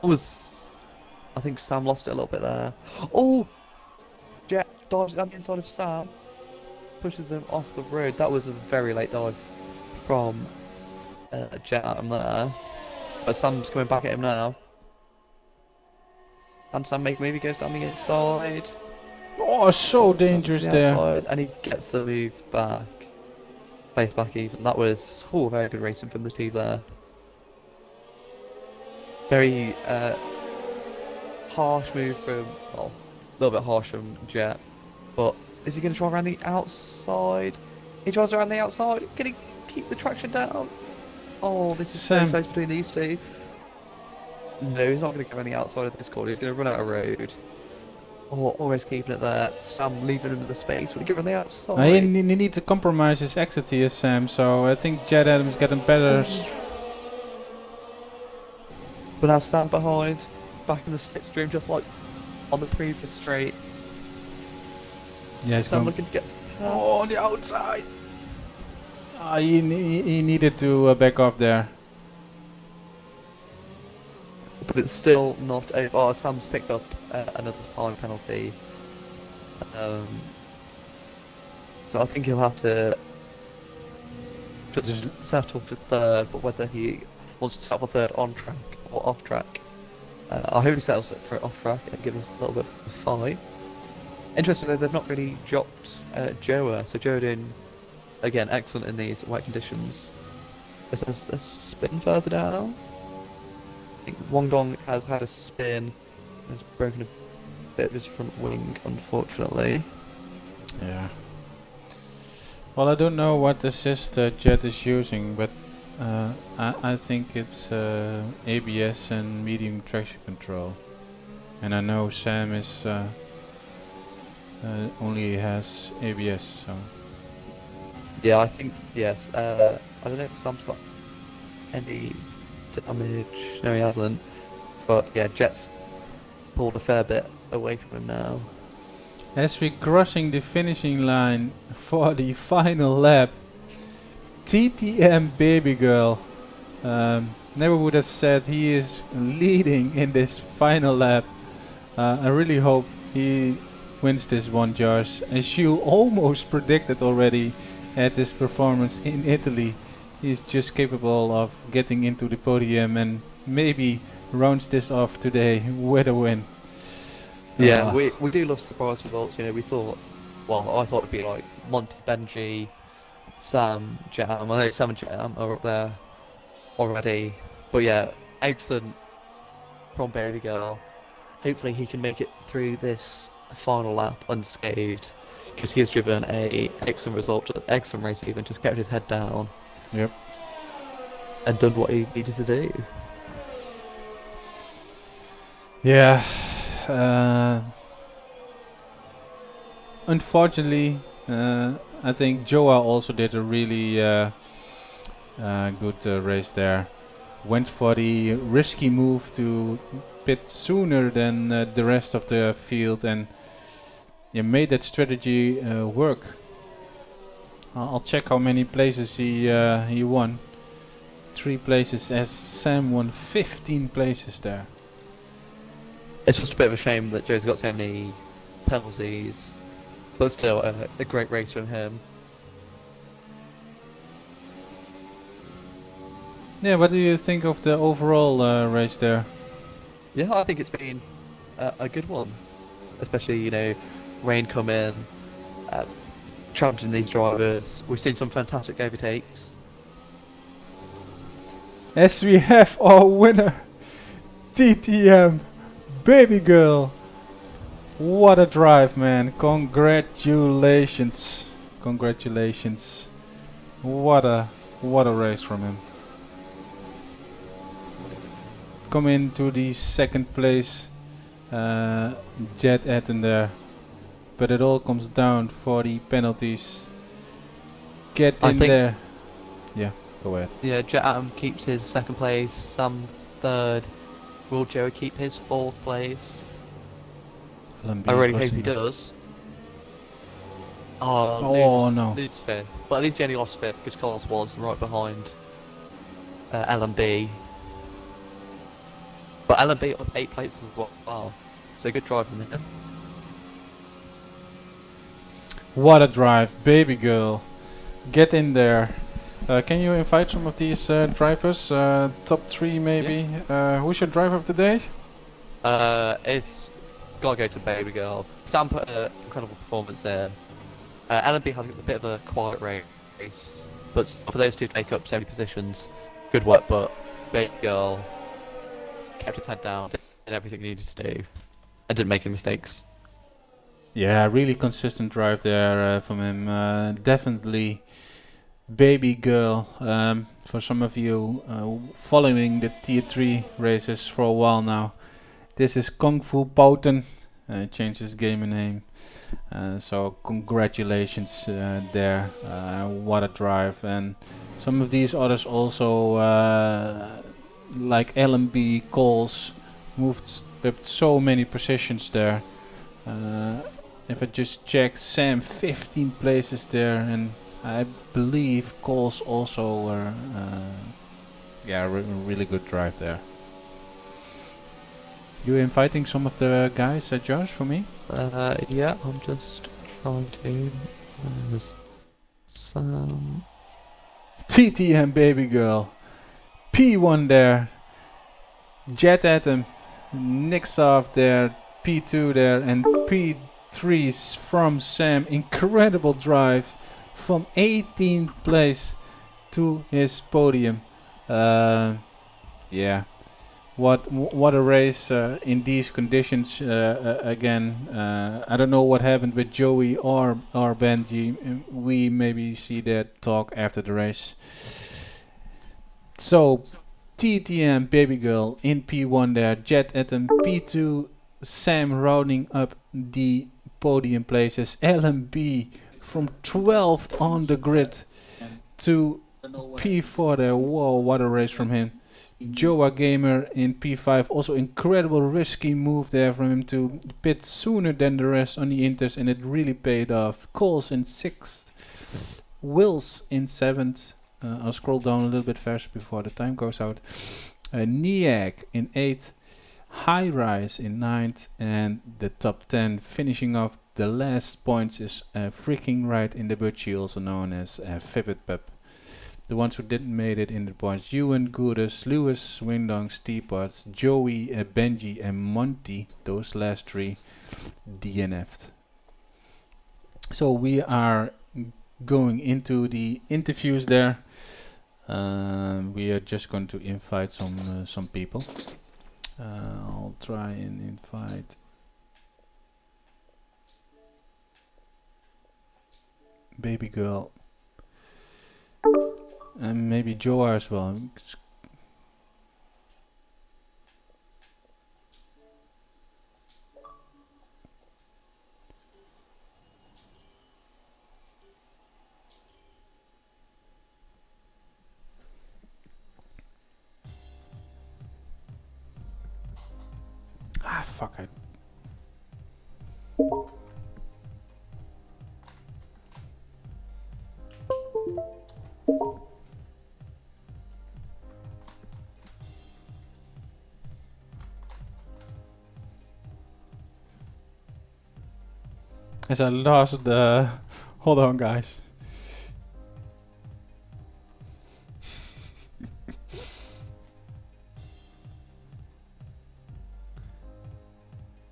S2: I think Sam lost it a little bit there. Oh! Jet dives down the inside of Sam. Pushes him off the road. That was a very late dive from Jet at him there. But Sam's coming back at him now. And Sam maybe goes down the inside.
S1: Oh, so
S2: Does it to
S1: dangerous
S2: the
S1: there.
S2: outside, and he gets the move back. Plays back even. That was very good racing from the team there. Very harsh move from, well, a little bit harsh from Jet. But is he going to try around the outside? He tries around the outside. Can he keep the traction down? Oh, this is so
S1: Sam.
S2: close between these two. No, he's not going to go around the outside of this corner. He's going to run out of road. Oh, always keeping it there. Sam leaving him in the space. Will he go around the outside?
S1: He need to compromise his exit here, Sam. So I think Jet Adams getting better.
S2: But now Sam behind, back in the slipstream, just like on the previous straight.
S1: Yeah,
S2: Sam looking to get.
S1: Oh, on the outside. He needed to back off there.
S2: But it's still not over. Oh, Sam's picked up another time penalty. So I think he'll have to just settle for third, but whether he wants to settle for third on track or off track. I hope he settles it for off track and gives us a little bit of a fight. Interestingly, they've not really dropped Joa, so Joa doing, again, excellent in these wet conditions. Is there a spin further down? I think Wong Dong has had a spin, has broken a bit of his front wing, unfortunately.
S1: Yeah. Well, I don't know what assist Jet is using, but I think it's ABS and medium traction control. And I know Sam is only has ABS, so.
S2: Yeah, I think, yes. I don't know if Sam's got any damage. No, he hasn't. But yeah, Jet's pulled a fair bit away from him now.
S1: As we're crossing the finishing line for the final lap, TTM Baby Girl. Never would have said he is leading in this final lap. I really hope he wins this one, Josh. As you almost predicted already at this performance in Italy, he's just capable of getting into the podium and maybe rounds this off today with a win.
S2: Yeah, we do love surprise results. You know, we thought, well, I thought it'd be like Monty, Benji, Sam, Jet Am. I know Sam and Jet Am are up there already. But yeah, excellent from Baby Girl. Hopefully he can make it through this final lap unscathed, because he has driven a excellent result, excellent race even, just kept his head down.
S1: Yep.
S2: And done what he needed to do.
S1: Yeah. Unfortunately, I think Joa also did a really good race there. Went for the risky move to pit sooner than the rest of the field, and made that strategy work. I'll check how many places he won. 3 places, as Sam won 15 places there.
S2: It's just a bit of a shame that Joe's got so many penalties, but still a great race from him.
S1: Yeah, what do you think of the overall race there?
S2: Yeah, I think it's been a good one, especially, you know, rain come in, challenging these drivers. We've seen some fantastic overtakes.
S1: As we have our winner, TTM Baby Girl. What a drive, man. Congratulations. Congratulations. What a race from him. Come into the second place, Jet Atten there. But it all comes down for the penalties. Get
S2: I
S1: in
S2: think
S1: there. Yeah, go ahead.
S2: Yeah, Jet Atom keeps his second place, Sam third. Will Joe keep his fourth place? I really hope he does.
S1: Oh, no.
S2: Lose fifth. But at least he only lost fifth because Carlos was right behind. LMB. But LMB on 8 places as well. Wow. So good drive from him.
S1: What a drive, baby girl. Get in there. Can you invite some of these drivers? Top 3 maybe. Who's your driver of the day?
S2: It's gotta go to Baby Girl. Sam put an incredible performance there. LMB had a bit of a quiet race, but for those two to make up so many positions, good work. But Baby Girl kept his head down, did everything he needed to do, and didn't make any mistakes.
S1: Yeah, really consistent drive there from him. Definitely baby girl. For some of you following the tier 3 races for a while now, this is Kung Fu Pouten. Changed his game name. So congratulations there. What a drive. And some of these others also, like LMB Coles, moved up so many positions there. If I just check, Sam 15 places there, and I believe Coles also were, really good drive there. You inviting some of the guys, Josh, for me?
S2: Yeah, I'm just trying to. There's Sam.
S1: TTM baby girl, P1 there, Jet Atom, Nixoff there, P2 there, and P3's from Sam. Incredible drive from 18th place to his podium. Yeah, what a race in these conditions. Again, I don't know what happened with Joey or Benji. We maybe see that talk after the race. So TTM baby girl in P1 there, Jet Atom P2, Sam rounding up the podium places, LMB from 12th on the grid to P4 there. Whoa, what a race from him. Joa Gamer in P5, also incredible risky move there from him to pit sooner than the rest on the inters, and it really paid off. Coles in 6th, Wills in 7th. I'll scroll down a little bit faster before the time goes out. Niak in 8th, High Rise in 9th, and the top 10 finishing off the last points is Freaking Right in the Butchie, also known as Vivid Pup. The ones who didn't made it in the points: Ewan, Goodus, Lewis, Wingdong, Steepots, Joey, Benji, and Monty. Those last 3 DNF'd. So we are going into the interviews there. We are just going to invite some people. I'll try and invite baby girl. And maybe Joa as well. Ah, fuck it. As I lost the... Hold on, guys.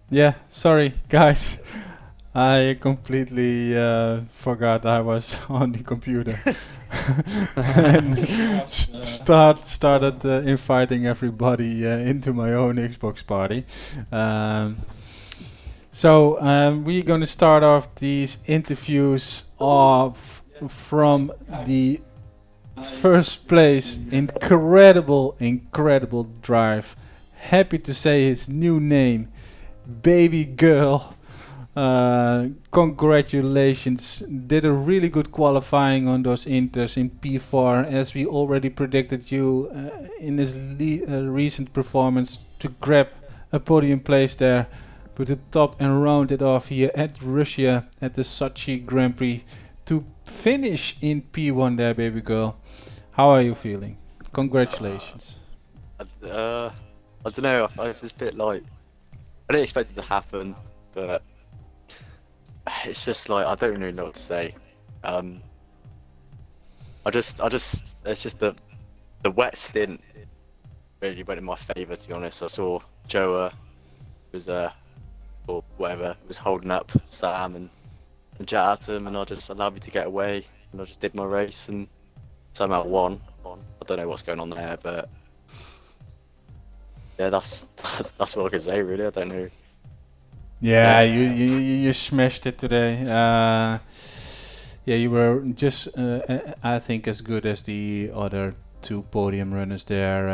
S1: Yeah, sorry, guys. I completely forgot I was on the computer. And started inviting everybody into my own Xbox party. So we're going to start off these interviews off from the first place. Incredible drive. Happy to say his new name, baby girl. Congratulations. Did a really good qualifying on those inters in P4, as we already predicted you in his recent performance to grab a podium place there. Put the top and round it off here at Russia at the Sochi Grand Prix to finish in P1 there, baby girl. How are you feeling? Congratulations.
S8: I don't know. It's just a bit like I didn't expect it to happen, but it's just like I don't really know what to say. It's just the wet stint really went in my favour. To be honest, I saw Joe was or whatever was holding up Sam and Jet Atom, and I just allowed me to get away, and I just did my race and somehow won. I don't know what's going on there, but yeah, that's what I can say really. I don't know.
S1: Yeah, you smashed it today. Yeah, you were just I think as good as the other two podium runners there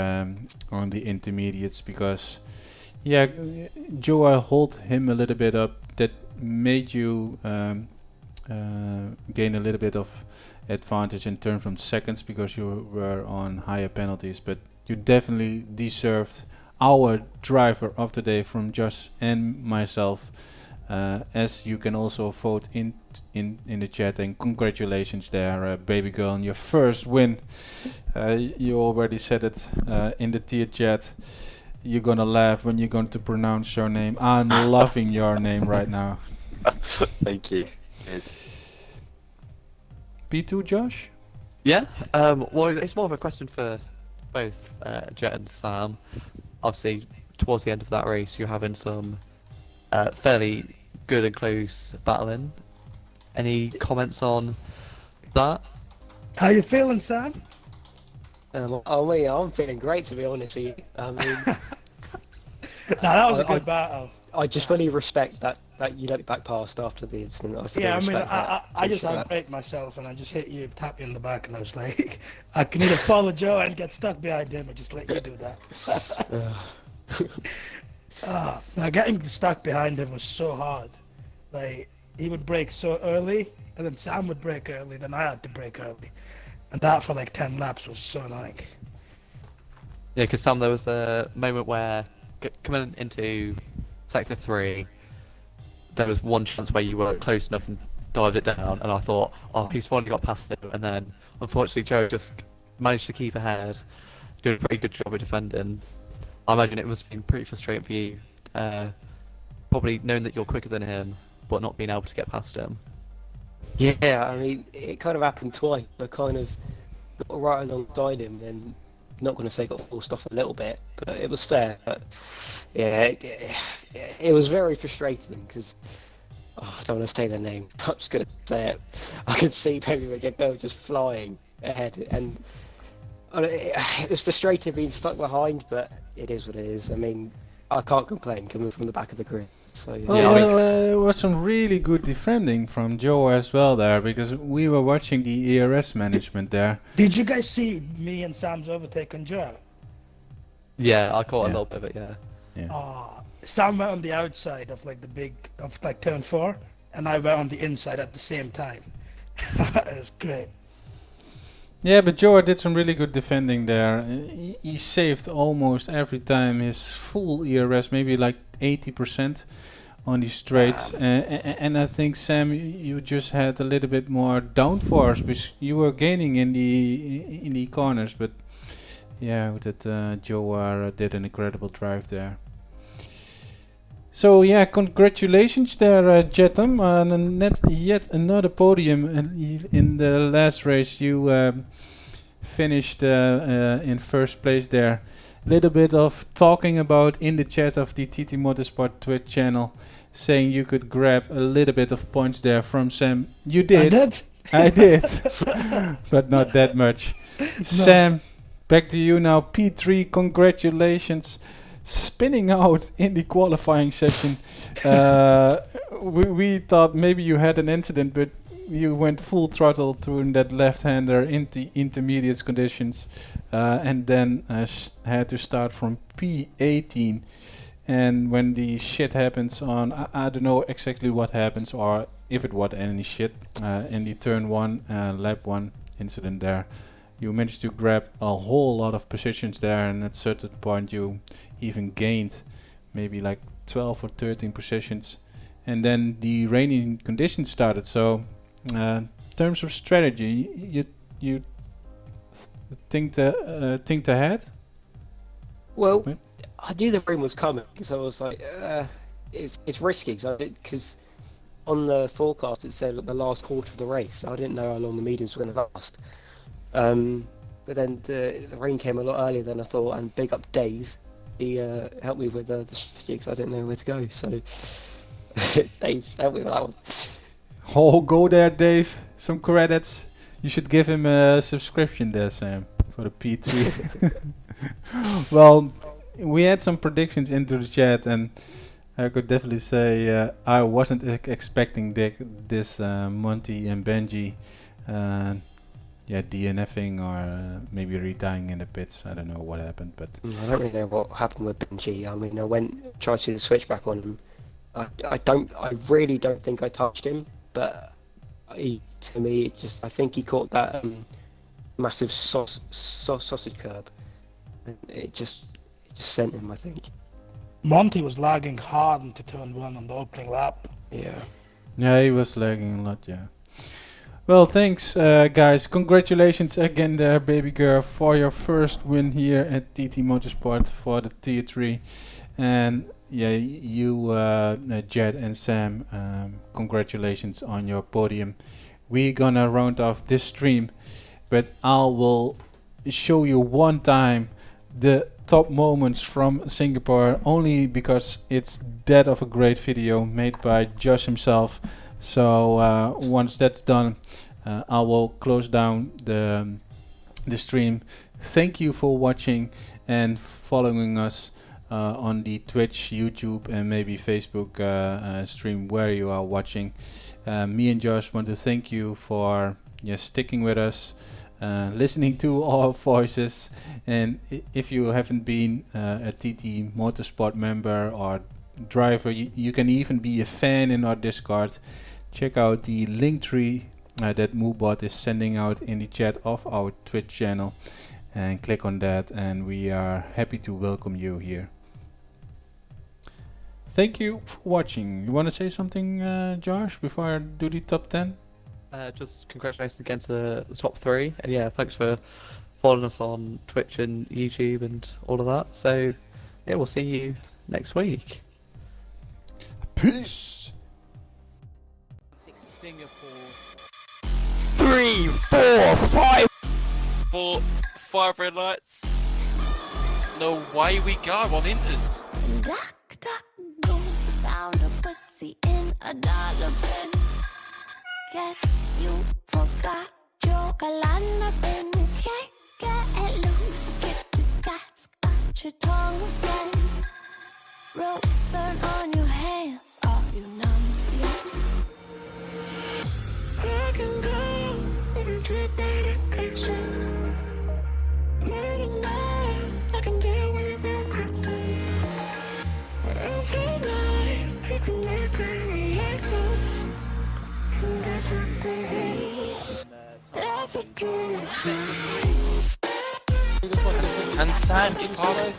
S1: on the intermediates, because yeah, Joe hold him a little bit up. That made you gain a little bit of advantage in terms of seconds because you were on higher penalties, but you definitely deserved our driver of the day from Josh and myself. As you can also vote in the chat, and congratulations there, baby girl, on your first win. You already said it in the tier chat. You're gonna laugh when you're going to pronounce your name. I'm loving your name right now.
S8: Thank you. Yes.
S1: P2, Josh?
S2: Yeah. Well, it's more of a question for both Jet and Sam. Obviously, towards the end of that race, you're having some fairly good and close battling. Any comments on that?
S7: How you feeling, Sam?
S9: I'm feeling great, to be honest with you. I mean,
S7: That was a good battle.
S9: I just fully respect that you let me back past after the incident.
S7: I just outbraked myself and I just hit you, tap you in the back, and I was like, I can either follow Joe and get stuck behind him or just let you do that. Now getting stuck behind him was so hard. Like, he would brake so early, and then Sam would brake early, then I had to brake early. And that for like 10 laps was so annoying.
S2: Yeah, because Sam, there was a moment where coming into sector 3, there was one chance where you were close enough and dived it down, and I thought, oh, he's finally got past it, and then unfortunately Joe just managed to keep ahead, doing a pretty good job of defending. I imagine it must have been pretty frustrating for you, probably knowing that you're quicker than him, but not being able to get past him.
S9: Yeah, I mean, it kind of happened twice. I kind of got right alongside him, and not going to say got forced off a little bit, but it was fair. But yeah, it was very frustrating because I don't want to say their name. I'm just going to say it. I could see Baby Girl just flying ahead, and it was frustrating being stuck behind, but it is what it is. I mean, I can't complain coming from the back of the grid. So yeah.
S1: There was some really good defending from Joe as well there, because we were watching the ERS management there.
S7: Did you guys see me and Sam's overtake on Joe?
S2: Yeah, I caught a little bit of it, yeah.
S7: Sam went on the outside of turn 4, and I went on the inside at the same time. It was great.
S1: Yeah, but Joe did some really good defending there. He saved almost every time his full ERS, maybe like 80% on these straights. And I think, Sam, you just had a little bit more downforce, which you were gaining in the corners. But yeah, that Joe did an incredible drive there. So yeah, congratulations there, Jetam, on yet another podium. In the last race, you finished in first place there. Little bit of talking about in the chat of the TT Motorsport Twitch channel, saying you could grab a little bit of points there from Sam. You did. I did, but not that much. No. Sam, back to you now. P3, congratulations. Spinning out in the qualifying session. We thought maybe you had an incident, but you went full throttle through that left-hander in the intermediate conditions, and then had to start from P18. And when the shit happens on, I don't know exactly what happens, or if it was any shit, in the turn 1, lap 1 incident there. You managed to grab a whole lot of positions there, and at a certain point you even gained maybe like 12 or 13 positions. And then the raining conditions started, so in terms of strategy, you think ahead?
S9: Well,
S1: Wait.
S9: I knew the rain was coming, so I was like, it's risky because on the forecast it said the last quarter of the race. So I didn't know how long the mediums were going to last. But then the rain came a lot earlier than I thought, and big up Dave. He helped me with the strategy because I didn't know where to go. So Dave helped me with that one.
S1: Oh, go there, Dave. Some credits. You should give him a subscription there, Sam, for the P3. Well, we had some predictions into the chat, and I could definitely say I wasn't expecting this Monty and Benji, DNFing or maybe retying in the pits. I don't know what happened, but
S9: I don't really know what happened with Benji. I mean, I tried to switch back on him. I really don't think I touched him, but I think he caught that massive sausage curb, and it just sent him, I think.
S7: Monty was lagging hard into turn 1 on the opening lap.
S1: Yeah, he was lagging a lot, yeah. Well, thanks, guys. Congratulations again there, baby girl, for your first win here at TT Motorsport for the Tier 3. And yeah, you, Jed and Sam, congratulations on your podium. We're gonna round off this stream, but I will show you one time the top moments from Singapore, only because it's that of a great video made by Josh himself. So once that's done, I will close down the stream. Thank you for watching and following us on the Twitch, YouTube, and maybe Facebook stream where you are watching. Me and Josh want to thank you for sticking with us, listening to our voices. And if you haven't been a TT Motorsport member or driver, you can even be a fan in our Discord. Check out the link tree that Moobot is sending out in the chat of our Twitch channel, and click on that, and we are happy to welcome you here. Thank you for watching. You want to say something, Josh, before I do the top 10?
S2: Just congratulations again to the top 3, and yeah, thanks for following us on Twitch and YouTube and all of that. So yeah, we'll see you next week.
S1: Peace.
S5: Singapore.
S3: 3, 4, 5.
S5: 5 red lights. No way we go on Inters.
S6: Duck, duck, go. Found a pussy in a dollar bin. Guess you forgot your galana bin. Can't get loose, get your guts, got your tongue again. Rope burn on your hand, are you numb yet? I can go, and get that attention. Morning night, I can deal with it quickly. Every night, I can make it like that. And that's what you
S5: And Sam, you Carlos.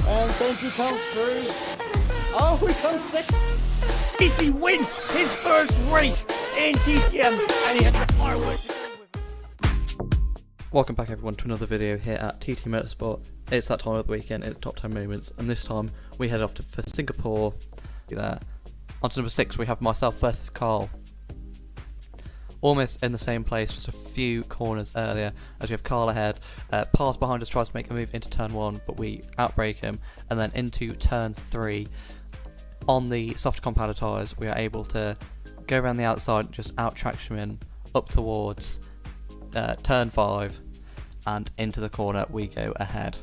S3: And thank you, count 3. Oh, we come 6. TC wins his first race in TCM, and he has the fireworks.
S2: Welcome back everyone to another video here at TT Motorsport. It's that time of the weekend, it's top 10 moments, and this time we head off for Singapore. There. On to number 6 we have myself versus Carl. Almost in the same place, just a few corners earlier, as we have Carl ahead. Pars behind us tries to make a move into turn 1, but we outbrake him, and then into turn 3. On the soft compound tyres, we are able to go around the outside and just out-traction him up towards turn 5, and into the corner we go ahead.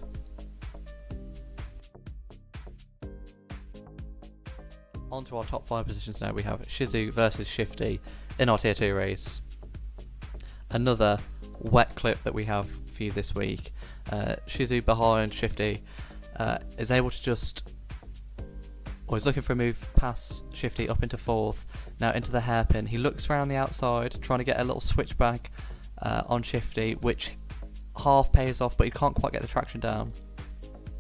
S2: On to our top 5 positions now. We have Shizu versus Shifty in our Tier 2 race. Another wet clip that we have for you this week. Shizu behind Shifty is able to just... Or he's looking for a move past Shifty up into 4th, now into the hairpin. He looks around the outside, trying to get a little switchback on Shifty, which half pays off, but he can't quite get the traction down.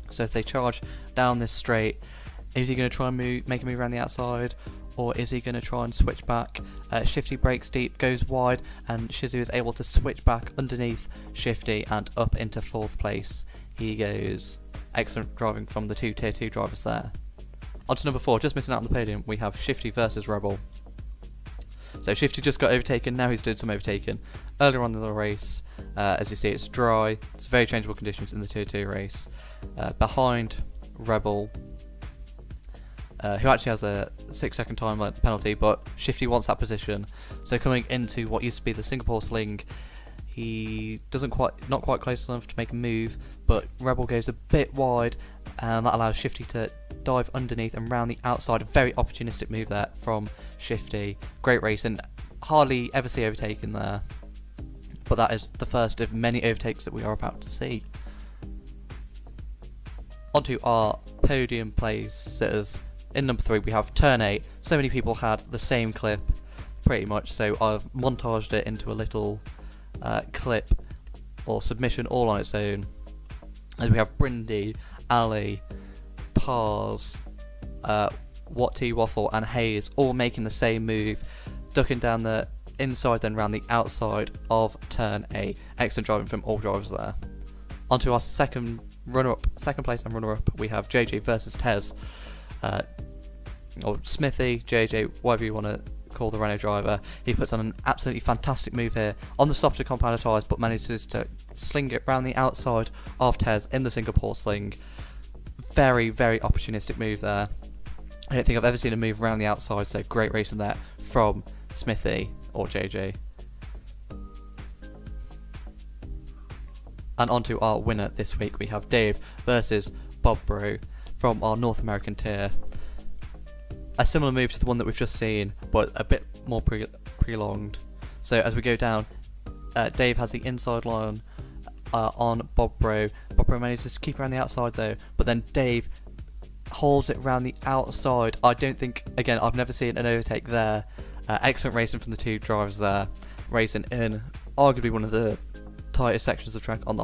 S2: So if they charge down this straight, is he going to try and make a move around the outside, or is he going to try and switch back? Shifty breaks deep, goes wide, and Shizu is able to switch back underneath Shifty and up into 4th place. He goes. Excellent driving from the 2 Tier 2 drivers there. On to number 4, just missing out on the podium, we have Shifty versus Rebel. So Shifty just got overtaken, now he's doing some overtaking. Earlier on in the race, as you see, it's dry, it's very changeable conditions in the Tier 2 race. Behind Rebel, who actually has a 6-second time penalty, but Shifty wants that position. So coming into what used to be the Singapore Sling, he not quite close enough to make a move, but Rebel goes a bit wide, and that allows Shifty to dive underneath and round the outside. A very opportunistic move there from Shifty. Great race, and hardly ever see overtaking there. But that is the first of many overtakes that we are about to see. Onto our podium places. In number 3 we have turn 8. So many people had the same clip, pretty much, so I've montaged it into a little clip or submission all on its own. As we have Brindy, Ali, Pars, Watty, Waffle and Hayes all making the same move, ducking down the inside then round the outside of turn 8. Excellent driving from all drivers there. Onto our second place and runner-up, we have JJ versus Tez. Or Smithy, JJ, whatever you want to call the Renault driver. He puts on an absolutely fantastic move here on the softer compounder tyres, but manages to sling it round the outside of Tez in the Singapore Sling. Very, very opportunistic move there. I don't think I've ever seen a move around the outside, so great racing there from Smithy or JJ. And onto our winner this week, we have Dave versus Bob Bro from our North American tier. A similar move to the one that we've just seen, but a bit more prolonged. So as we go down, Dave has the inside line on Bob Bro. Bob Bro manages to keep around the outside though, but then Dave holds it around the outside. I don't think, again, I've never seen an overtake there. Excellent racing from the two drivers there, racing in arguably one of the tightest sections of track on the whole